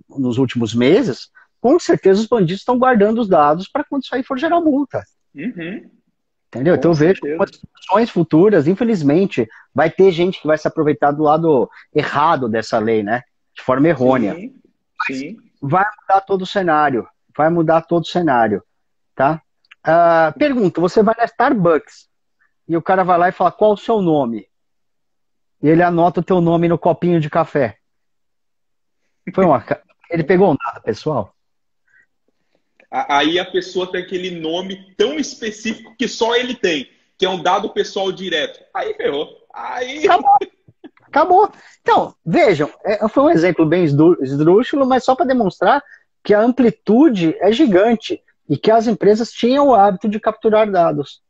nos últimos meses, com certeza os bandidos estão guardando os dados para quando isso aí for gerar multa. Entendeu? Então eu vejo que as discussões futuras, infelizmente, vai ter gente que vai se aproveitar do lado errado dessa lei, né? De forma errônea. Sim. Vai mudar todo o cenário. Tá? Pergunta, você vai na Starbucks e o cara vai lá e fala, qual o seu nome? E ele anota o teu nome no copinho de café. Ele pegou um dado pessoal? Aí a pessoa tem aquele nome tão específico que só ele tem, que é um dado pessoal direto. Aí ferrou. Aí... Acabou. Então, vejam, foi um exemplo bem esdrúxulo, mas só para demonstrar que a amplitude é gigante e que as empresas tinham o hábito de capturar dados,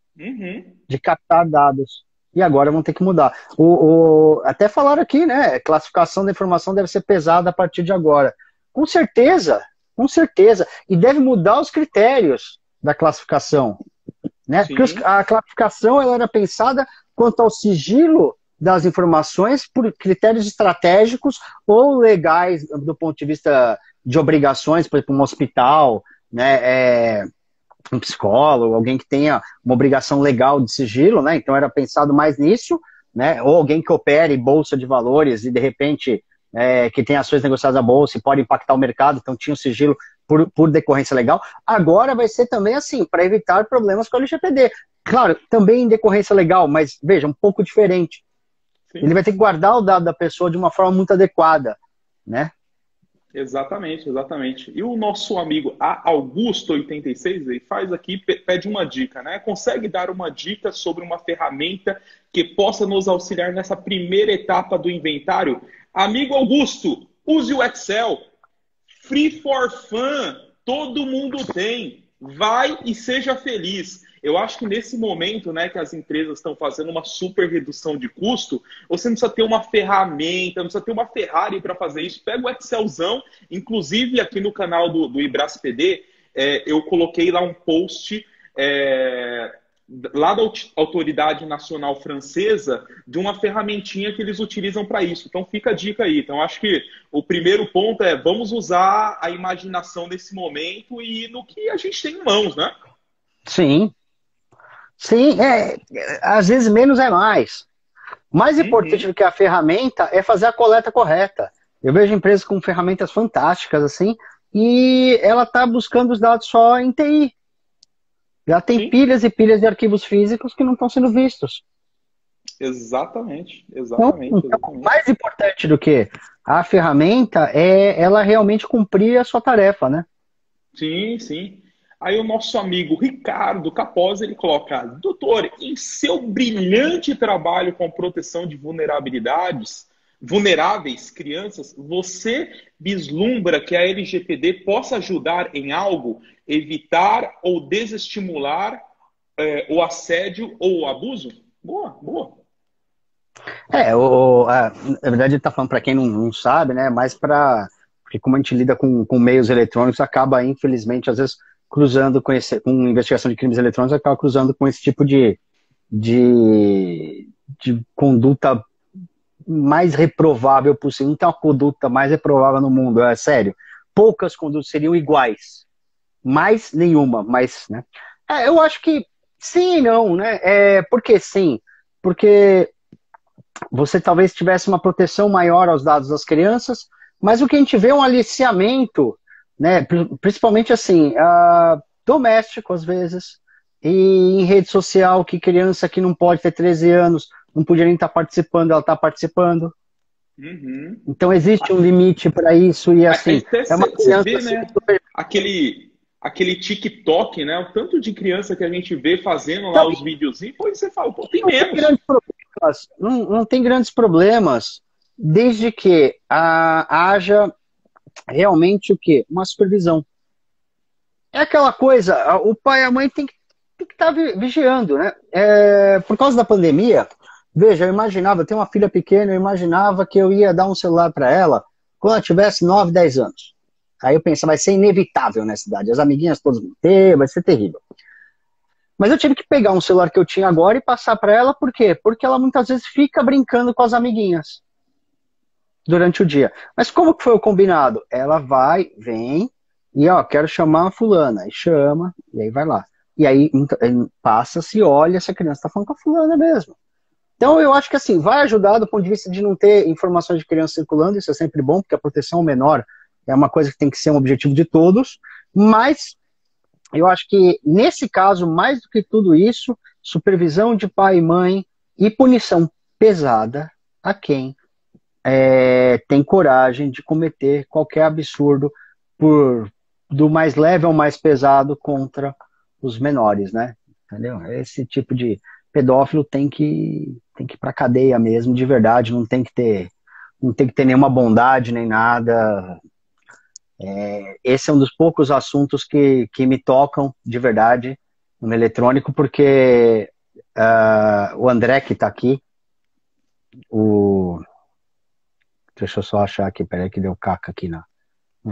de captar dados. E agora vão ter que mudar. Até falaram aqui, né? Classificação da informação deve ser pesada a partir de agora. Com certeza. E deve mudar os critérios da classificação. Né? Porque a classificação ela era pensada quanto ao sigilo das informações por critérios estratégicos ou legais do ponto de vista de obrigações, por exemplo, um hospital, né? Um psicólogo, alguém que tenha uma obrigação legal de sigilo, né? Então era pensado mais nisso, né? Ou alguém que opere bolsa de valores e de repente que tem ações negociadas na bolsa e pode impactar o mercado, então tinha um sigilo por decorrência legal. Agora vai ser também assim, para evitar problemas com o LGPD. Claro, também em decorrência legal, mas veja, um pouco diferente. Ele vai ter que guardar o dado da pessoa de uma forma muito adequada, né? Exatamente, exatamente. E o nosso amigo Augusto86, ele faz aqui, pede uma dica, né? Consegue dar uma dica sobre uma ferramenta que possa nos auxiliar nessa primeira etapa do inventário? Amigo Augusto, use o Excel. Free for fun, todo mundo tem. Vai e seja feliz. Eu acho que nesse momento, né, que as empresas estão fazendo uma super redução de custo, você não precisa ter uma ferramenta, não precisa ter uma Ferrari para fazer isso. Pega o Excelzão, inclusive aqui no canal do IbrasPD, eu coloquei lá um post lá da Autoridade Nacional Francesa de uma ferramentinha que eles utilizam para isso. Então fica a dica aí. Então acho que o primeiro ponto é vamos usar a imaginação nesse momento e no que a gente tem em mãos, né? Sim. Sim, às vezes menos é mais. Mais importante do que a ferramenta é fazer a coleta correta. Eu vejo empresas com ferramentas fantásticas, assim, e ela está buscando os dados só em TI. Já tem pilhas e pilhas de arquivos físicos que não estão sendo vistos. Exatamente, Então, mais importante do que a ferramenta é ela realmente cumprir a sua tarefa, né? Sim, sim. Aí o nosso amigo Ricardo Capozzi, ele coloca: doutor, em seu brilhante trabalho com proteção de vulneráveis crianças, você vislumbra que a LGPD possa ajudar em algo, evitar ou desestimular o assédio ou o abuso? Boa, boa. Na verdade ele está falando para quem não sabe, né? Mais porque como a gente lida com meios eletrônicos, acaba, infelizmente, às vezes cruzando com investigação de crimes eletrônicos, acaba cruzando com esse tipo de conduta mais reprovável possível. Não tem uma conduta mais reprovável no mundo, é sério. Poucas condutas seriam iguais. Mais nenhuma, mas, né? Eu acho que sim e não, né? Por que sim? Porque você talvez tivesse uma proteção maior aos dados das crianças, mas o que a gente vê é um aliciamento, né? Principalmente assim, doméstico às vezes, e em rede social, que criança que não pode ter 13 anos, não podia nem estar participando, ela está participando. Uhum. Então existe um limite para isso, e assim, é uma criança vê, assim, né? Aquele TikTok, né? O tanto de criança que a gente vê fazendo lá os videozinhos, pois você fala, pô, tem menos. Não tem grandes problemas, desde que haja realmente o quê? Uma supervisão. É aquela coisa, o pai e a mãe tem que estar vigiando, né? Por causa da pandemia, veja, eu tenho uma filha pequena, eu imaginava que eu ia dar um celular para ela quando ela tivesse 9, 10 anos. Aí eu pensava, vai ser inevitável nessa idade, as amiguinhas todas vão ter, vai ser terrível. Mas eu tive que pegar um celular que eu tinha agora e passar para ela, por quê? Porque ela muitas vezes fica brincando com as amiguinhas durante o dia. Mas como que foi o combinado? Ela vai, vem, e quero chamar a fulana, e chama, e aí vai lá. E aí passa-se, olha se a criança está falando com a fulana mesmo. Então eu acho que assim, vai ajudar do ponto de vista de não ter informações de criança circulando, isso é sempre bom, porque a proteção menor é uma coisa que tem que ser um objetivo de todos, mas eu acho que, nesse caso, mais do que tudo isso, supervisão de pai e mãe e punição pesada a quem tem coragem de cometer qualquer absurdo, do mais leve ao mais pesado, contra os menores, né? Entendeu? Esse tipo de pedófilo tem que ir pra cadeia mesmo, de verdade, não tem que ter nenhuma bondade nem nada. Esse é um dos poucos assuntos que me tocam de verdade no eletrônico, porque o André que está aqui, deixa eu só achar aqui, peraí que deu caca aqui no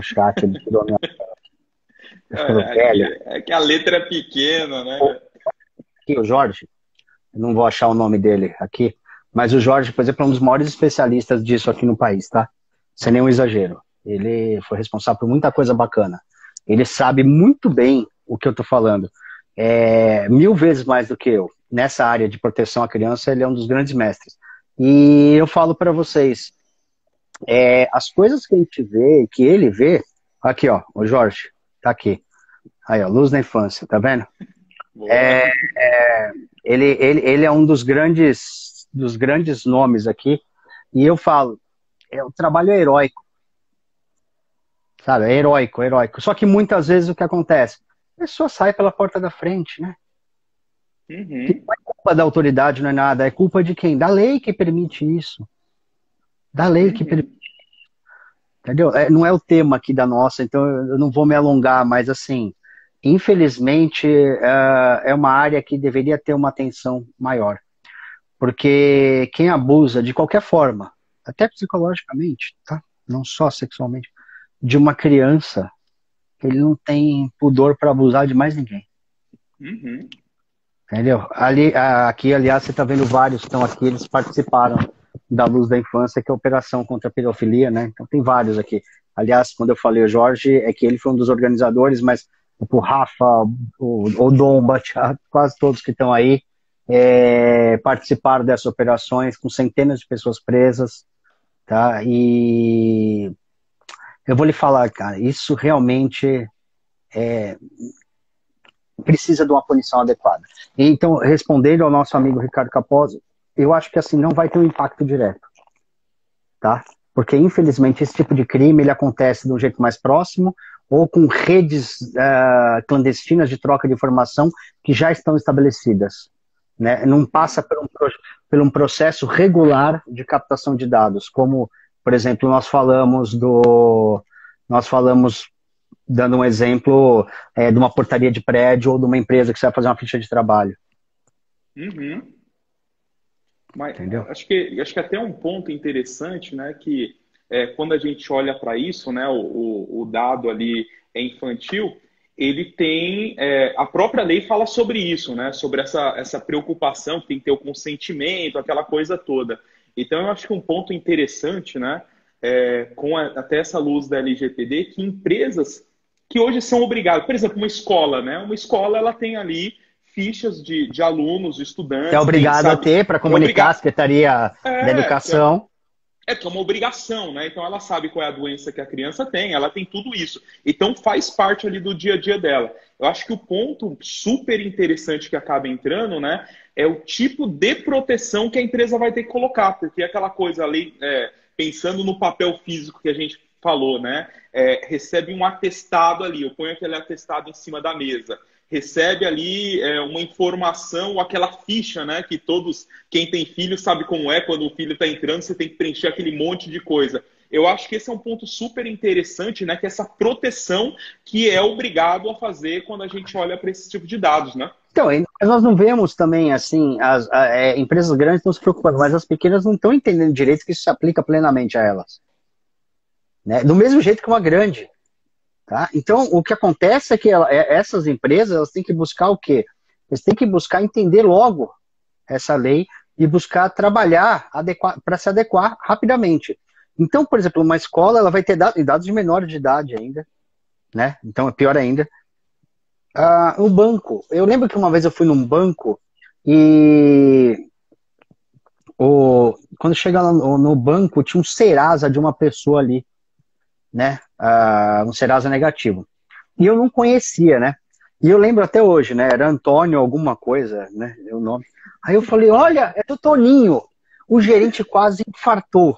chat, ele tirou a minha... É que a letra é pequena, né? Aqui, o Jorge, eu não vou achar o nome dele aqui, mas o Jorge, por exemplo, é um dos maiores especialistas disso aqui no país, tá? Sem nenhum exagero. Ele foi responsável por muita coisa bacana. Ele sabe muito bem o que eu tô falando. 1000 vezes mais do que eu. Nessa área de proteção à criança, ele é um dos grandes mestres. E eu falo para vocês, as coisas que a gente vê, que ele vê, aqui ó, o Jorge, tá aqui. Aí ó, luz na infância, tá vendo? Ele é um dos grandes dos grandes nomes aqui, e eu falo, o trabalho é heróico, sabe? É heróico, heróico. Só que muitas vezes o que acontece? A pessoa sai pela porta da frente, né? Uhum. Não é culpa da autoridade, não é nada, é culpa de quem? Da lei que permite isso. Da lei que permite. Entendeu? Não é o tema aqui da nossa, então eu não vou me alongar, mas assim, infelizmente é uma área que deveria ter uma atenção maior. Porque quem abusa de qualquer forma, até psicologicamente, tá? Não só sexualmente, de uma criança, ele não tem pudor para abusar de mais ninguém. Uhum. Entendeu? Aqui, aliás, você está vendo vários que estão aqui, eles participaram da Luz da Infância, que é a Operação contra a Pedofilia, né? Então tem vários aqui. Aliás, quando eu falei o Jorge, é que ele foi um dos organizadores, mas o Rafa, o Dom, o Bachá, quase todos que estão aí participaram dessas operações com centenas de pessoas presas, tá? E eu vou lhe falar, cara, isso realmente precisa de uma punição adequada. Então, respondendo ao nosso amigo Ricardo Capozzi, eu acho que assim não vai ter um impacto direto, tá? Porque infelizmente esse tipo de crime ele acontece de um jeito mais próximo ou com redes clandestinas de troca de informação que já estão estabelecidas, né? Não passa por um processo regular de captação de dados, como, por exemplo, nós falamos dando um exemplo de uma portaria de prédio ou de uma empresa que você vai fazer uma ficha de trabalho. Uhum. Mas entendeu? acho que até um ponto interessante, né, que quando a gente olha para isso, né, o dado ali é infantil, ele tem, a própria lei fala sobre isso, né, sobre essa preocupação que tem que ter o consentimento, aquela coisa toda. Então eu acho que um ponto interessante, né, até essa luz da LGPD, que empresas que hoje são obrigadas, por exemplo, uma escola, né, uma escola ela tem ali fichas de alunos, de estudantes. É obrigado a ter para comunicar a Secretaria da Educação. Que é uma obrigação, né? Então ela sabe qual é a doença que a criança tem, ela tem tudo isso. Então faz parte ali do dia a dia dela. Eu acho que o ponto super interessante que acaba entrando, né, é o tipo de proteção que a empresa vai ter que colocar, porque aquela coisa ali, pensando no papel físico que a gente falou, né, recebe um atestado ali, eu ponho aquele atestado em cima da mesa. Recebe ali uma informação, ou aquela ficha, né? Que quem tem filho sabe como é, quando o filho está entrando, você tem que preencher aquele monte de coisa. Eu acho que esse é um ponto super interessante, né? Que é essa proteção que é obrigado a fazer quando a gente olha para esse tipo de dados, né? Então, nós não vemos também, assim, as empresas grandes estão se preocupando, mas as pequenas não estão entendendo direito que isso se aplica plenamente a elas. Né? Do mesmo jeito que uma grande. Tá? Então, o que acontece é que essas empresas elas têm que buscar o quê? Eles têm que buscar entender logo essa lei e buscar trabalhar para se adequar rapidamente. Então, por exemplo, uma escola ela vai ter dados de menor de idade ainda, né? Então é pior ainda. Um banco. Eu lembro que uma vez eu fui num banco e quando chega no banco tinha um Serasa de uma pessoa ali, né? Um Serasa negativo. E eu não conhecia, né? E eu lembro até hoje, né? Era Antônio alguma coisa, né? O nome. Aí eu falei, olha, é do Toninho. O gerente quase infartou.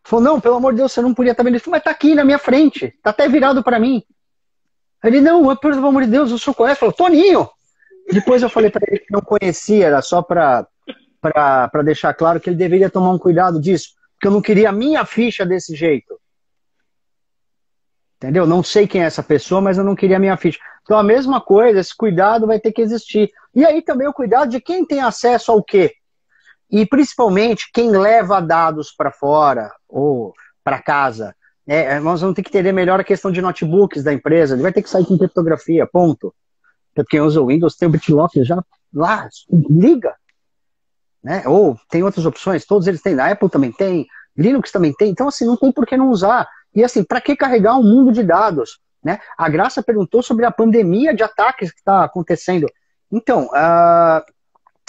Falou, não, pelo amor de Deus, você não podia estar vendo. Ele falou, mas tá aqui na minha frente. Tá até virado para mim. Ele, não, pelo amor de Deus, o senhor conhece? Falou, Toninho. Depois eu falei para ele que não conhecia, era só para deixar claro que ele deveria tomar um cuidado disso. Porque eu não queria a minha ficha desse jeito. Entendeu? Não sei quem é essa pessoa, mas eu não queria a minha ficha. Então a mesma coisa, esse cuidado vai ter que existir. E aí também o cuidado de quem tem acesso ao quê? E principalmente quem leva dados para fora ou para casa. Nós vamos ter que entender melhor a questão de notebooks da empresa. Ele vai ter que sair com criptografia, ponto. Porque quem usa o Windows tem o BitLocker já lá, liga. Né? Ou tem outras opções, todos eles têm, a Apple também tem, Linux também tem, então assim, não tem por que não usar. E assim, para que carregar um mundo de dados? Né? A Graça perguntou sobre a pandemia de ataques que está acontecendo. Então,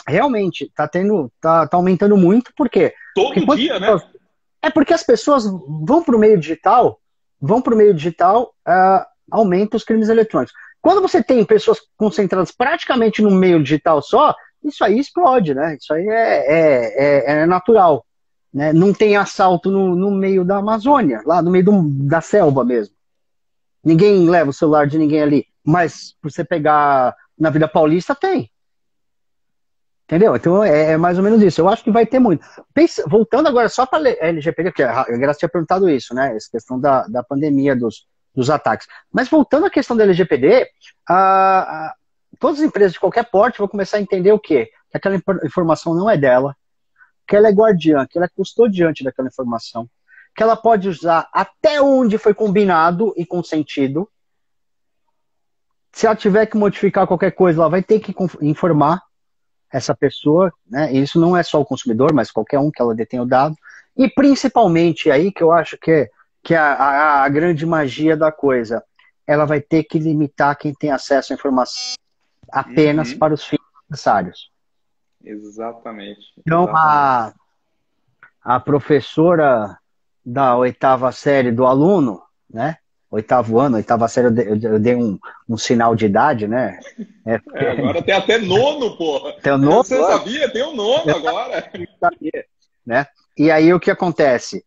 realmente, tá aumentando muito, por quê? Todo dia, né? É porque as pessoas vão para o meio digital, aumenta os crimes eletrônicos. Quando você tem pessoas concentradas praticamente no meio digital só, isso aí explode, né? Isso aí é natural, né? Não tem assalto no meio da Amazônia, lá no meio da selva mesmo. Ninguém leva o celular de ninguém ali. Mas, por você pegar na Vida Paulista, tem. Entendeu? Então é mais ou menos isso. Eu acho que vai ter muito. Voltando agora só para a LGPD, porque a Graça tinha perguntado isso, né? Essa questão da pandemia, dos ataques. Mas voltando à questão da LGPD, todas as empresas de qualquer porte vão começar a entender o quê? Que aquela informação não é dela, que ela é guardiã, que ela é custodiante daquela informação, que ela pode usar até onde foi combinado e consentido. Se ela tiver que modificar qualquer coisa, ela vai ter que informar essa pessoa, né? E isso não é só o consumidor, mas qualquer um que ela detém o dado. E principalmente aí que eu acho que é a grande magia da coisa, ela vai ter que limitar quem tem acesso à informação apenas para os fins necessários. Exatamente. Então, a professora da 8ª série do aluno, né? 8º ano, 8ª série, eu dei um sinal de idade, né? Agora tem até nono, porra. Tem o nono, você sabia? Tem o nono agora. Sabia, né? E aí o que acontece?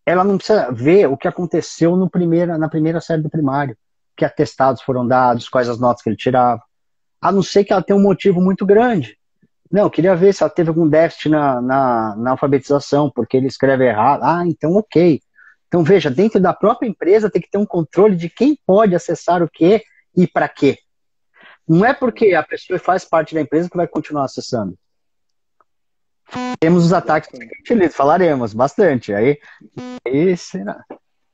Ela não precisa ver o que aconteceu na primeira série do primário, que atestados foram dados, quais as notas que ele tirava. A não ser que ela tenha um motivo muito grande. Não, eu queria ver se ela teve algum déficit na alfabetização, porque ele escreve errado. Ah, então ok. Então veja, dentro da própria empresa tem que ter um controle de quem pode acessar o quê e para quê. Não é porque a pessoa faz parte da empresa que vai continuar acessando. Temos os ataques que falaremos bastante. Aí será?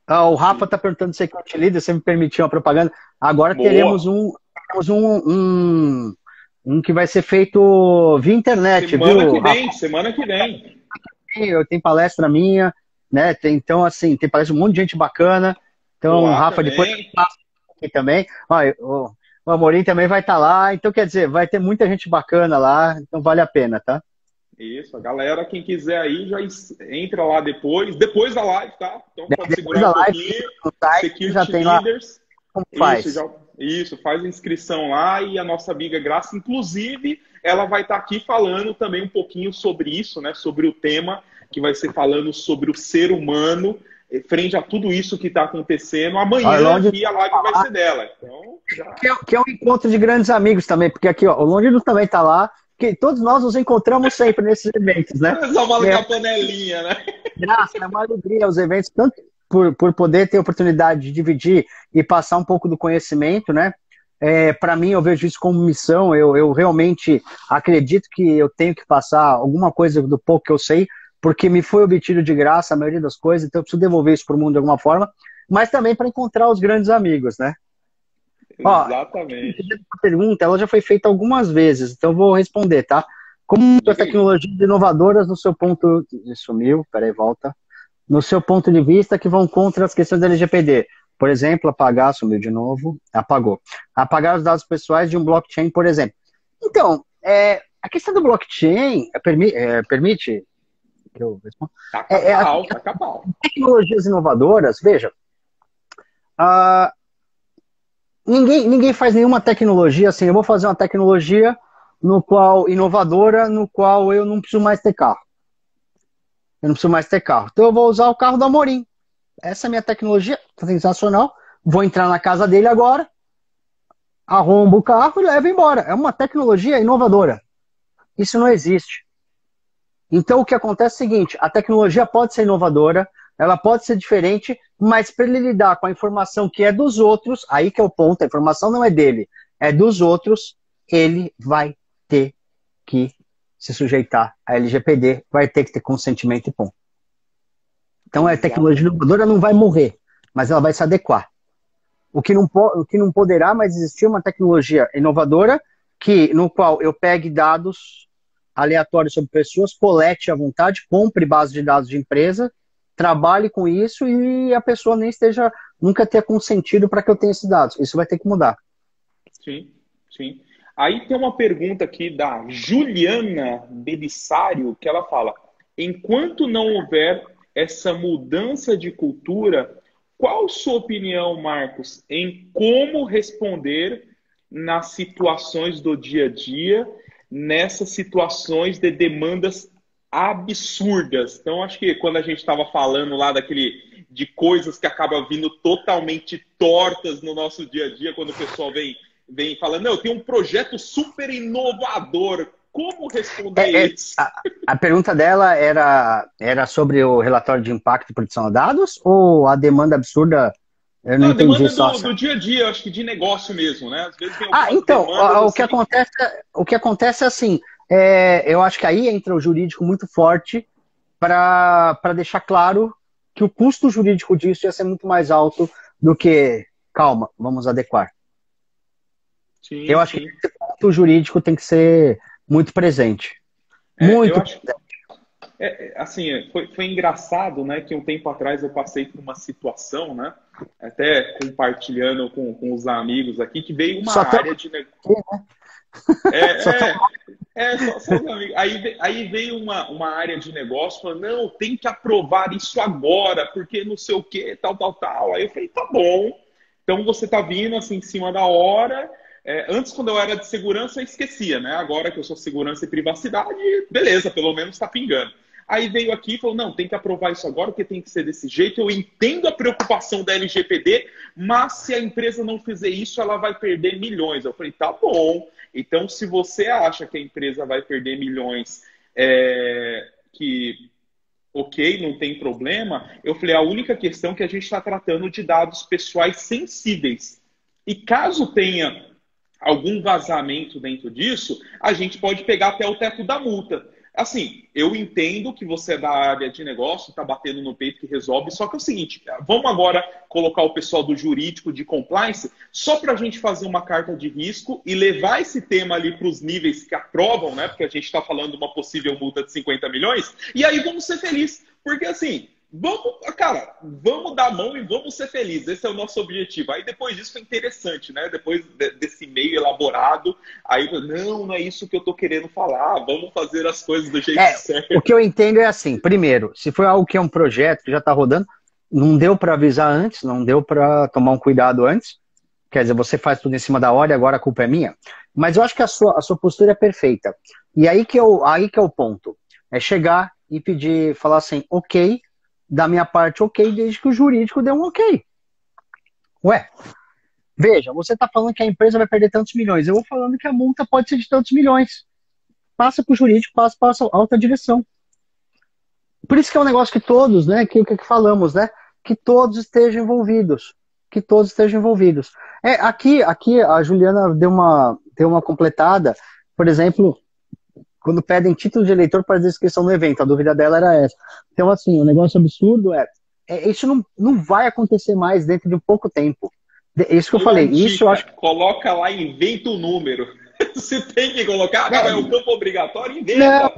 O Rafa está perguntando se é Security Leader, você me permitiu uma propaganda. Agora teremos um que vai ser feito via internet, Semana que vem. Eu tenho palestra minha, né? Então, assim, tem palestra de um monte de gente bacana. Então, Rafa, também. Depois aqui também. Olha, o Amorim também vai estar lá. Então, quer dizer, vai ter muita gente bacana lá. Então, vale a pena, tá? Isso, a galera, quem quiser aí, já entra lá depois da live, tá? Então, pode segurar um pouquinho. Security já tem Leaders. Lá. Como faz? Isso, faz a inscrição lá e a nossa amiga Graça, inclusive, ela vai estar aqui falando também um pouquinho sobre isso, né? Sobre o tema, que vai ser falando sobre o ser humano frente a tudo isso que está acontecendo. Amanhã aqui a live vai ser dela. Então, que é um encontro de grandes amigos também, porque aqui, ó, o Longido também está lá, que todos nós nos encontramos sempre nesses eventos, né? Só uma com a panelinha, né? Graça, é uma alegria os eventos, tanto por poder ter oportunidade de dividir e passar um pouco do conhecimento, né? Para mim, eu vejo isso como missão. Eu realmente acredito que eu tenho que passar alguma coisa do pouco que eu sei, porque me foi obtido de graça a maioria das coisas, então eu preciso devolver isso para o mundo de alguma forma, mas também para encontrar os grandes amigos, né? Exatamente. A pergunta, ela já foi feita algumas vezes, então eu vou responder, tá? Como as tecnologias inovadoras no seu ponto... Sumiu, peraí, volta. No seu ponto de vista, que vão contra as questões da LGPD. Por exemplo, apagar, sumiu de novo, apagou. Apagar os dados pessoais de um blockchain, por exemplo. Então, a questão do blockchain permite... Cabal. Tecnologias inovadoras, veja, ninguém faz nenhuma tecnologia assim, eu vou fazer uma tecnologia inovadora, no qual eu não preciso mais ter carro. Eu não preciso mais ter carro. Então eu vou usar o carro do Amorim. Essa é a minha tecnologia, sensacional. Vou entrar na casa dele agora, arrombo o carro e levo embora. É uma tecnologia inovadora. Isso não existe. Então o que acontece é o seguinte, a tecnologia pode ser inovadora, ela pode ser diferente, mas para ele lidar com a informação que é dos outros, aí que é o ponto, a informação não é dele, é dos outros, ele vai ter que se sujeitar à LGPD, vai ter que ter consentimento e ponto. Então a tecnologia inovadora não vai morrer, mas ela vai se adequar. O que não poderá mais existir é uma tecnologia inovadora no qual eu pegue dados aleatórios sobre pessoas, colete à vontade, compre base de dados de empresa, trabalhe com isso e a pessoa nunca tenha consentido para que eu tenha esses dados. Isso vai ter que mudar. Sim, sim. Aí tem uma pergunta aqui da Juliana Belisário, que ela fala, enquanto não houver essa mudança de cultura, qual sua opinião, Marcos, em como responder nas situações do dia a dia, nessas situações de demandas absurdas. Então, acho que quando a gente estava falando lá de coisas que acabam vindo totalmente tortas no nosso dia a dia, quando o pessoal vem falando, não, eu tenho um projeto super inovador. Como responder isso? A pergunta dela era sobre o relatório de impacto de produção de dados ou a demanda absurda? Eu não entendi. A demanda do dia a dia, acho que de negócio mesmo, né? Às vezes tem então, assim... o que acontece é assim, eu acho que aí entra o jurídico muito forte para deixar claro que o custo jurídico disso ia ser muito mais alto do que, calma, vamos adequar. Sim, eu acho que esse ponto jurídico tem que ser muito presente. Muito presente. Assim, foi engraçado, né, que um tempo atrás eu passei por uma situação, né, até compartilhando com os amigos aqui, que veio uma área de negócio. Só os amigos. Aí veio uma área de negócio falando, não, tem que aprovar isso agora, porque não sei o que, tal. Aí eu falei, tá bom. Então você tá vindo assim em cima da hora. Antes, quando eu era de segurança, eu esquecia, né? Agora que eu sou segurança e privacidade, beleza, pelo menos tá pingando. Aí veio aqui e falou, não, tem que aprovar isso agora, porque tem que ser desse jeito. Eu entendo a preocupação da LGPD, mas se a empresa não fizer isso, ela vai perder milhões. Eu falei, tá bom. Então, se você acha que a empresa vai perder milhões, ok, não tem problema. Eu falei, a única questão é que a gente está tratando de dados pessoais sensíveis. E caso tenha algum vazamento dentro disso, a gente pode pegar até o teto da multa. Assim, eu entendo que você é da área de negócio, está batendo no peito que resolve, só que é o seguinte, vamos agora colocar o pessoal do jurídico, de compliance, só para a gente fazer uma carta de risco e levar esse tema ali para os níveis que aprovam, né? Porque a gente está falando de uma possível multa de 50 milhões, e aí vamos ser felizes, porque assim... Vamos dar a mão e vamos ser felizes. Esse é o nosso objetivo. Aí depois disso foi interessante, né? Depois desse e-mail elaborado, aí não é isso que eu tô querendo falar. Vamos fazer as coisas do jeito certo. O que eu entendo é assim, primeiro, se for algo que é um projeto que já tá rodando, não deu para avisar antes, não deu para tomar um cuidado antes. Quer dizer, você faz tudo em cima da hora e agora a culpa é minha. Mas eu acho que a sua postura é perfeita. E aí que é o ponto. É chegar e pedir, falar assim, ok, da minha parte, ok, desde que o jurídico dê um ok. Ué, veja, você está falando que a empresa vai perder tantos milhões. Eu vou falando que a multa pode ser de tantos milhões. Passa para o jurídico, passa para a alta direção. Por isso que é um negócio que todos, né, que falamos, né, que todos estejam envolvidos. Que todos estejam envolvidos. Aqui a Juliana deu uma completada, por exemplo, quando pedem título de eleitor para inscrição no evento, a dúvida dela era essa. Então, assim, o negócio absurdo isso não vai acontecer mais dentro de um pouco tempo. Isso que eu falei. Isso eu acho... Coloca lá, inventa o número. Se tem que colocar, é o campo obrigatório, inventa.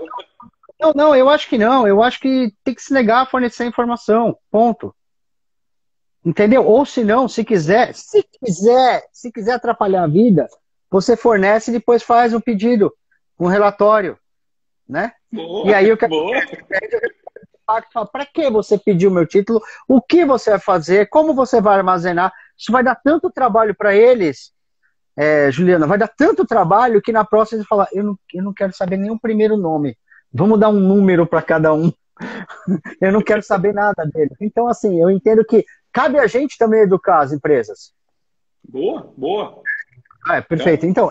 Não, eu acho que não. Eu acho que tem que se negar a fornecer informação. Ponto. Entendeu? Ou se não, se quiser atrapalhar a vida, você fornece e depois faz um pedido, um relatório, né? Boa, e aí eu quero para que você pediu o meu título, o que você vai fazer, como você vai armazenar. Isso vai dar tanto trabalho para eles, Juliana, vai dar tanto trabalho que na próxima eles falam, eu não quero saber nem o primeiro nome, vamos dar um número para cada um. Eu não quero saber nada deles. Então, assim, eu entendo que cabe a gente também educar as empresas. Boa. Perfeito. Então,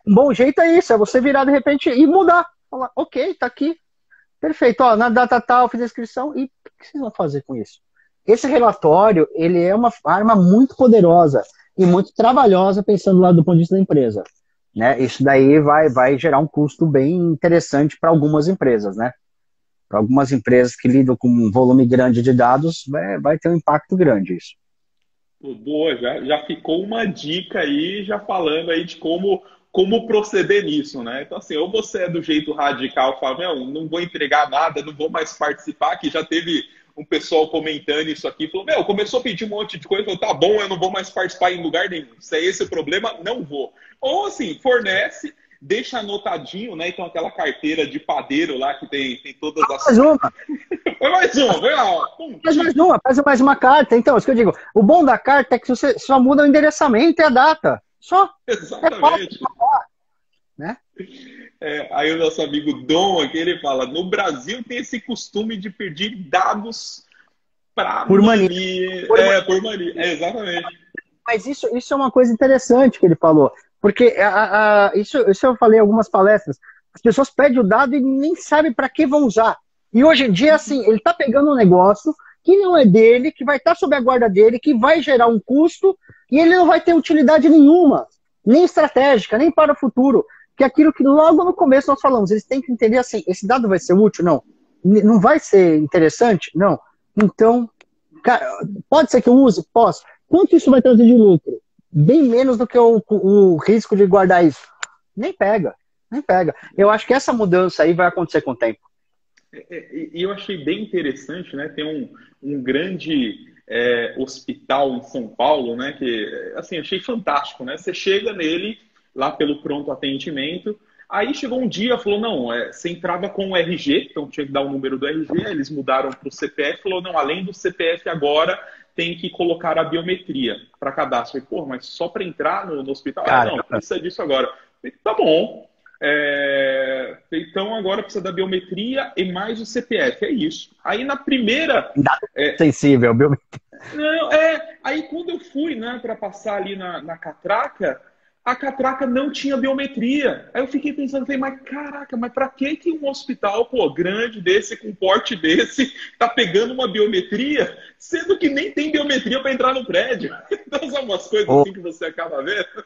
um bom jeito é isso, é você virar de repente e mudar. Falar, ok, tá aqui. Perfeito, na data tal, fiz a inscrição. E o que vocês vão fazer com isso? Esse relatório, ele é uma arma muito poderosa e muito trabalhosa, pensando lá do ponto de vista da empresa. Né? Isso daí vai gerar um custo bem interessante para algumas empresas, né? Para algumas empresas que lidam com um volume grande de dados, vai ter um impacto grande isso. Boa, já ficou uma dica aí, já falando aí de como proceder nisso, né? Então, assim, ou você é do jeito radical, fala, não vou entregar nada, não vou mais participar, que já teve um pessoal comentando isso aqui, falou, começou a pedir um monte de coisa, falou, tá bom, eu não vou mais participar em lugar nenhum. Se é esse o problema, não vou. Ou, assim, fornece, deixa anotadinho, né? Então, aquela carteira de padeiro lá que tem todas as... Mais uma. Foi mais uma, vai lá. Faz mais uma carta. Então, isso que eu digo. O bom da carta é que você só muda o endereçamento e a data. Só. Exatamente. Né? Aí o nosso amigo Dom aqui, ele fala, no Brasil tem esse costume de pedir dados para mania. Por mania. Exatamente. Mas isso é uma coisa interessante que ele falou. Porque isso eu falei em algumas palestras. As pessoas pedem o dado e nem sabem para que vão usar. E hoje em dia, assim, ele está pegando um negócio que não é dele, que vai estar sob a guarda dele, que vai gerar um custo, e ele não vai ter utilidade nenhuma, nem estratégica, nem para o futuro. Que é aquilo que logo no começo nós falamos, eles têm que entender assim, esse dado vai ser útil? Não. Não vai ser interessante? Não. Então, cara, pode ser que eu use? Posso. Quanto isso vai trazer de lucro? Bem menos do que o risco de guardar isso. Nem pega. Eu acho que essa mudança aí vai acontecer com o tempo. E eu achei bem interessante, né? Tem um grande hospital em São Paulo, né? Que, assim, achei fantástico, né? Você chega nele, lá pelo pronto atendimento, aí chegou um dia, falou, não, você entrava com o RG, então tinha que dar o número do RG, eles mudaram para o CPF, falou, não, além do CPF agora tem que colocar a biometria para cadastro. Eu falei, pô, mas só para entrar no hospital? Não, precisa disso agora. Eu falei, tá bom. Então agora precisa da biometria e mais o CPF, é isso. Aí na primeira... Sensível, biometria. Não, aí quando eu fui, né, para passar ali na catraca, a catraca não tinha biometria. Aí eu fiquei pensando, mas caraca, mas pra que um hospital, pô, grande desse, com porte desse, tá pegando uma biometria, sendo que nem tem biometria para entrar no prédio? Então são umas coisas assim que você acaba vendo.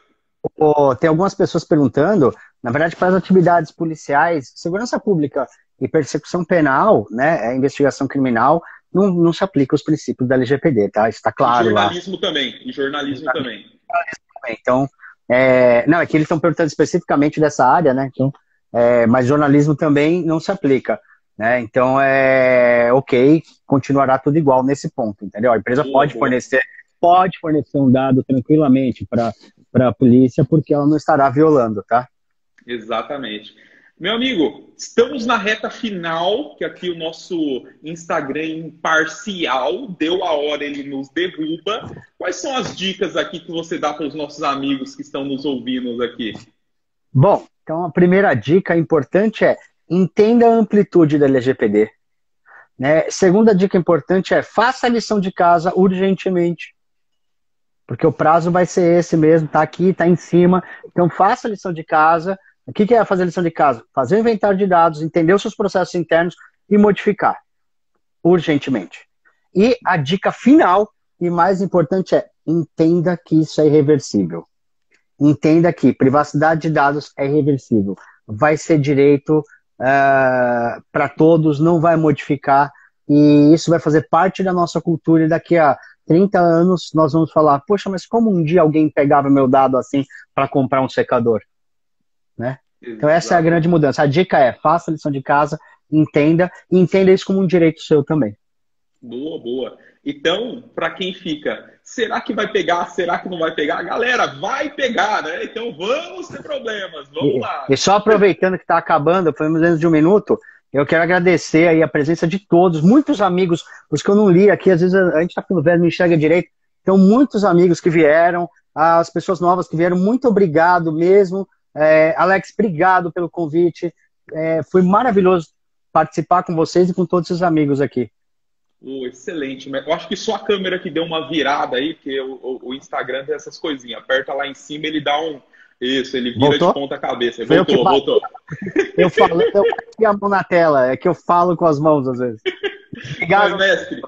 Tem algumas pessoas perguntando, na verdade, para as atividades policiais, segurança pública e persecução penal, né, investigação criminal, não se aplica os princípios da LGPD, tá? Isso está claro lá. E jornalismo também. Então, não, é que eles estão perguntando especificamente dessa área, né? Então, mas jornalismo também não se aplica, né? Então, ok, continuará tudo igual nesse ponto, entendeu? A empresa pode fornecer um dado tranquilamente para a polícia, porque ela não estará violando, tá? Exatamente. Meu amigo, estamos na reta final, que aqui o nosso Instagram imparcial, deu a hora, ele nos derruba. Quais são as dicas aqui que você dá para os nossos amigos que estão nos ouvindo aqui? Bom, então a primeira dica importante é entenda a amplitude da LGPD. Né? Segunda dica importante é faça a lição de casa urgentemente. Porque o prazo vai ser esse mesmo, tá aqui, tá em cima. Então faça a lição de casa. O que é fazer a lição de casa? Fazer o inventário de dados, entender os seus processos internos e modificar urgentemente. E a dica final e mais importante é entenda que isso é irreversível. Entenda que privacidade de dados é irreversível. Vai ser direito para todos, não vai modificar e isso vai fazer parte da nossa cultura e daqui a 30 anos nós vamos falar, poxa, mas como um dia alguém pegava meu dado assim para comprar um secador? Né? Então essa é a grande mudança. A dica é, faça a lição de casa, entenda, e entenda isso como um direito seu também. Boa. Então, para quem fica, será que vai pegar, será que não vai pegar? Galera, vai pegar, né? Então vamos ter problemas, vamos lá. E só aproveitando que está acabando, foi menos de um minuto, eu quero agradecer aí a presença de todos, muitos amigos, os que eu não li aqui, às vezes a gente está ficando velho, não enxerga direito, então muitos amigos que vieram, as pessoas novas que vieram, muito obrigado mesmo. Alex, obrigado pelo convite, foi maravilhoso participar com vocês e com todos os amigos aqui. Excelente, eu acho que só a câmera que deu uma virada aí, porque o Instagram tem essas coisinhas, aperta lá em cima, ele dá isso, ele vira Voltou? de ponta cabeça. Voltou. Eu bati a mão na tela, é que eu falo com as mãos às vezes. Obrigado. Mas, mestre,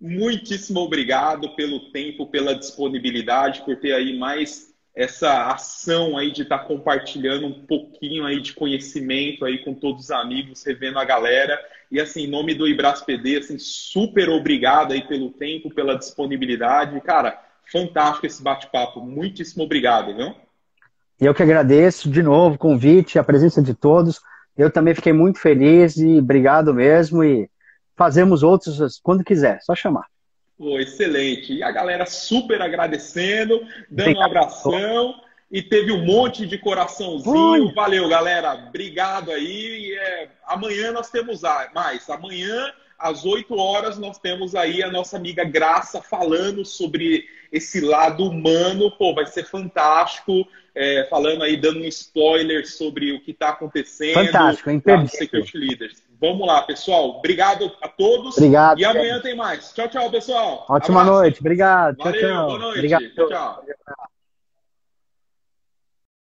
muitíssimo obrigado pelo tempo, pela disponibilidade, por ter aí mais essa ação aí de estar compartilhando um pouquinho aí de conhecimento aí com todos os amigos, revendo a galera. E assim, em nome do IbrasPD, assim, super obrigado aí pelo tempo, pela disponibilidade. Cara, fantástico esse bate-papo. Muitíssimo obrigado, viu? Eu que agradeço de novo o convite, a presença de todos. Eu também fiquei muito feliz e obrigado mesmo. E fazemos outros quando quiser, só chamar. Excelente. E a galera super agradecendo, dando um abração. E teve um monte de coraçãozinho. Valeu, galera. Obrigado aí. Amanhã nós temos mais. Amanhã às 8 horas, nós temos aí a nossa amiga Graça falando sobre esse lado humano. Pô, vai ser fantástico. Falando aí, dando um spoiler sobre o que está acontecendo. Fantástico, lá no Security Leaders. Vamos lá, pessoal. Obrigado a todos. Obrigado. E amanhã tem mais. Tchau, tchau, pessoal. Ótima Abraço. noite. Obrigado. Valeu, tchau, tchau. Boa noite. Obrigado. Tchau, tchau.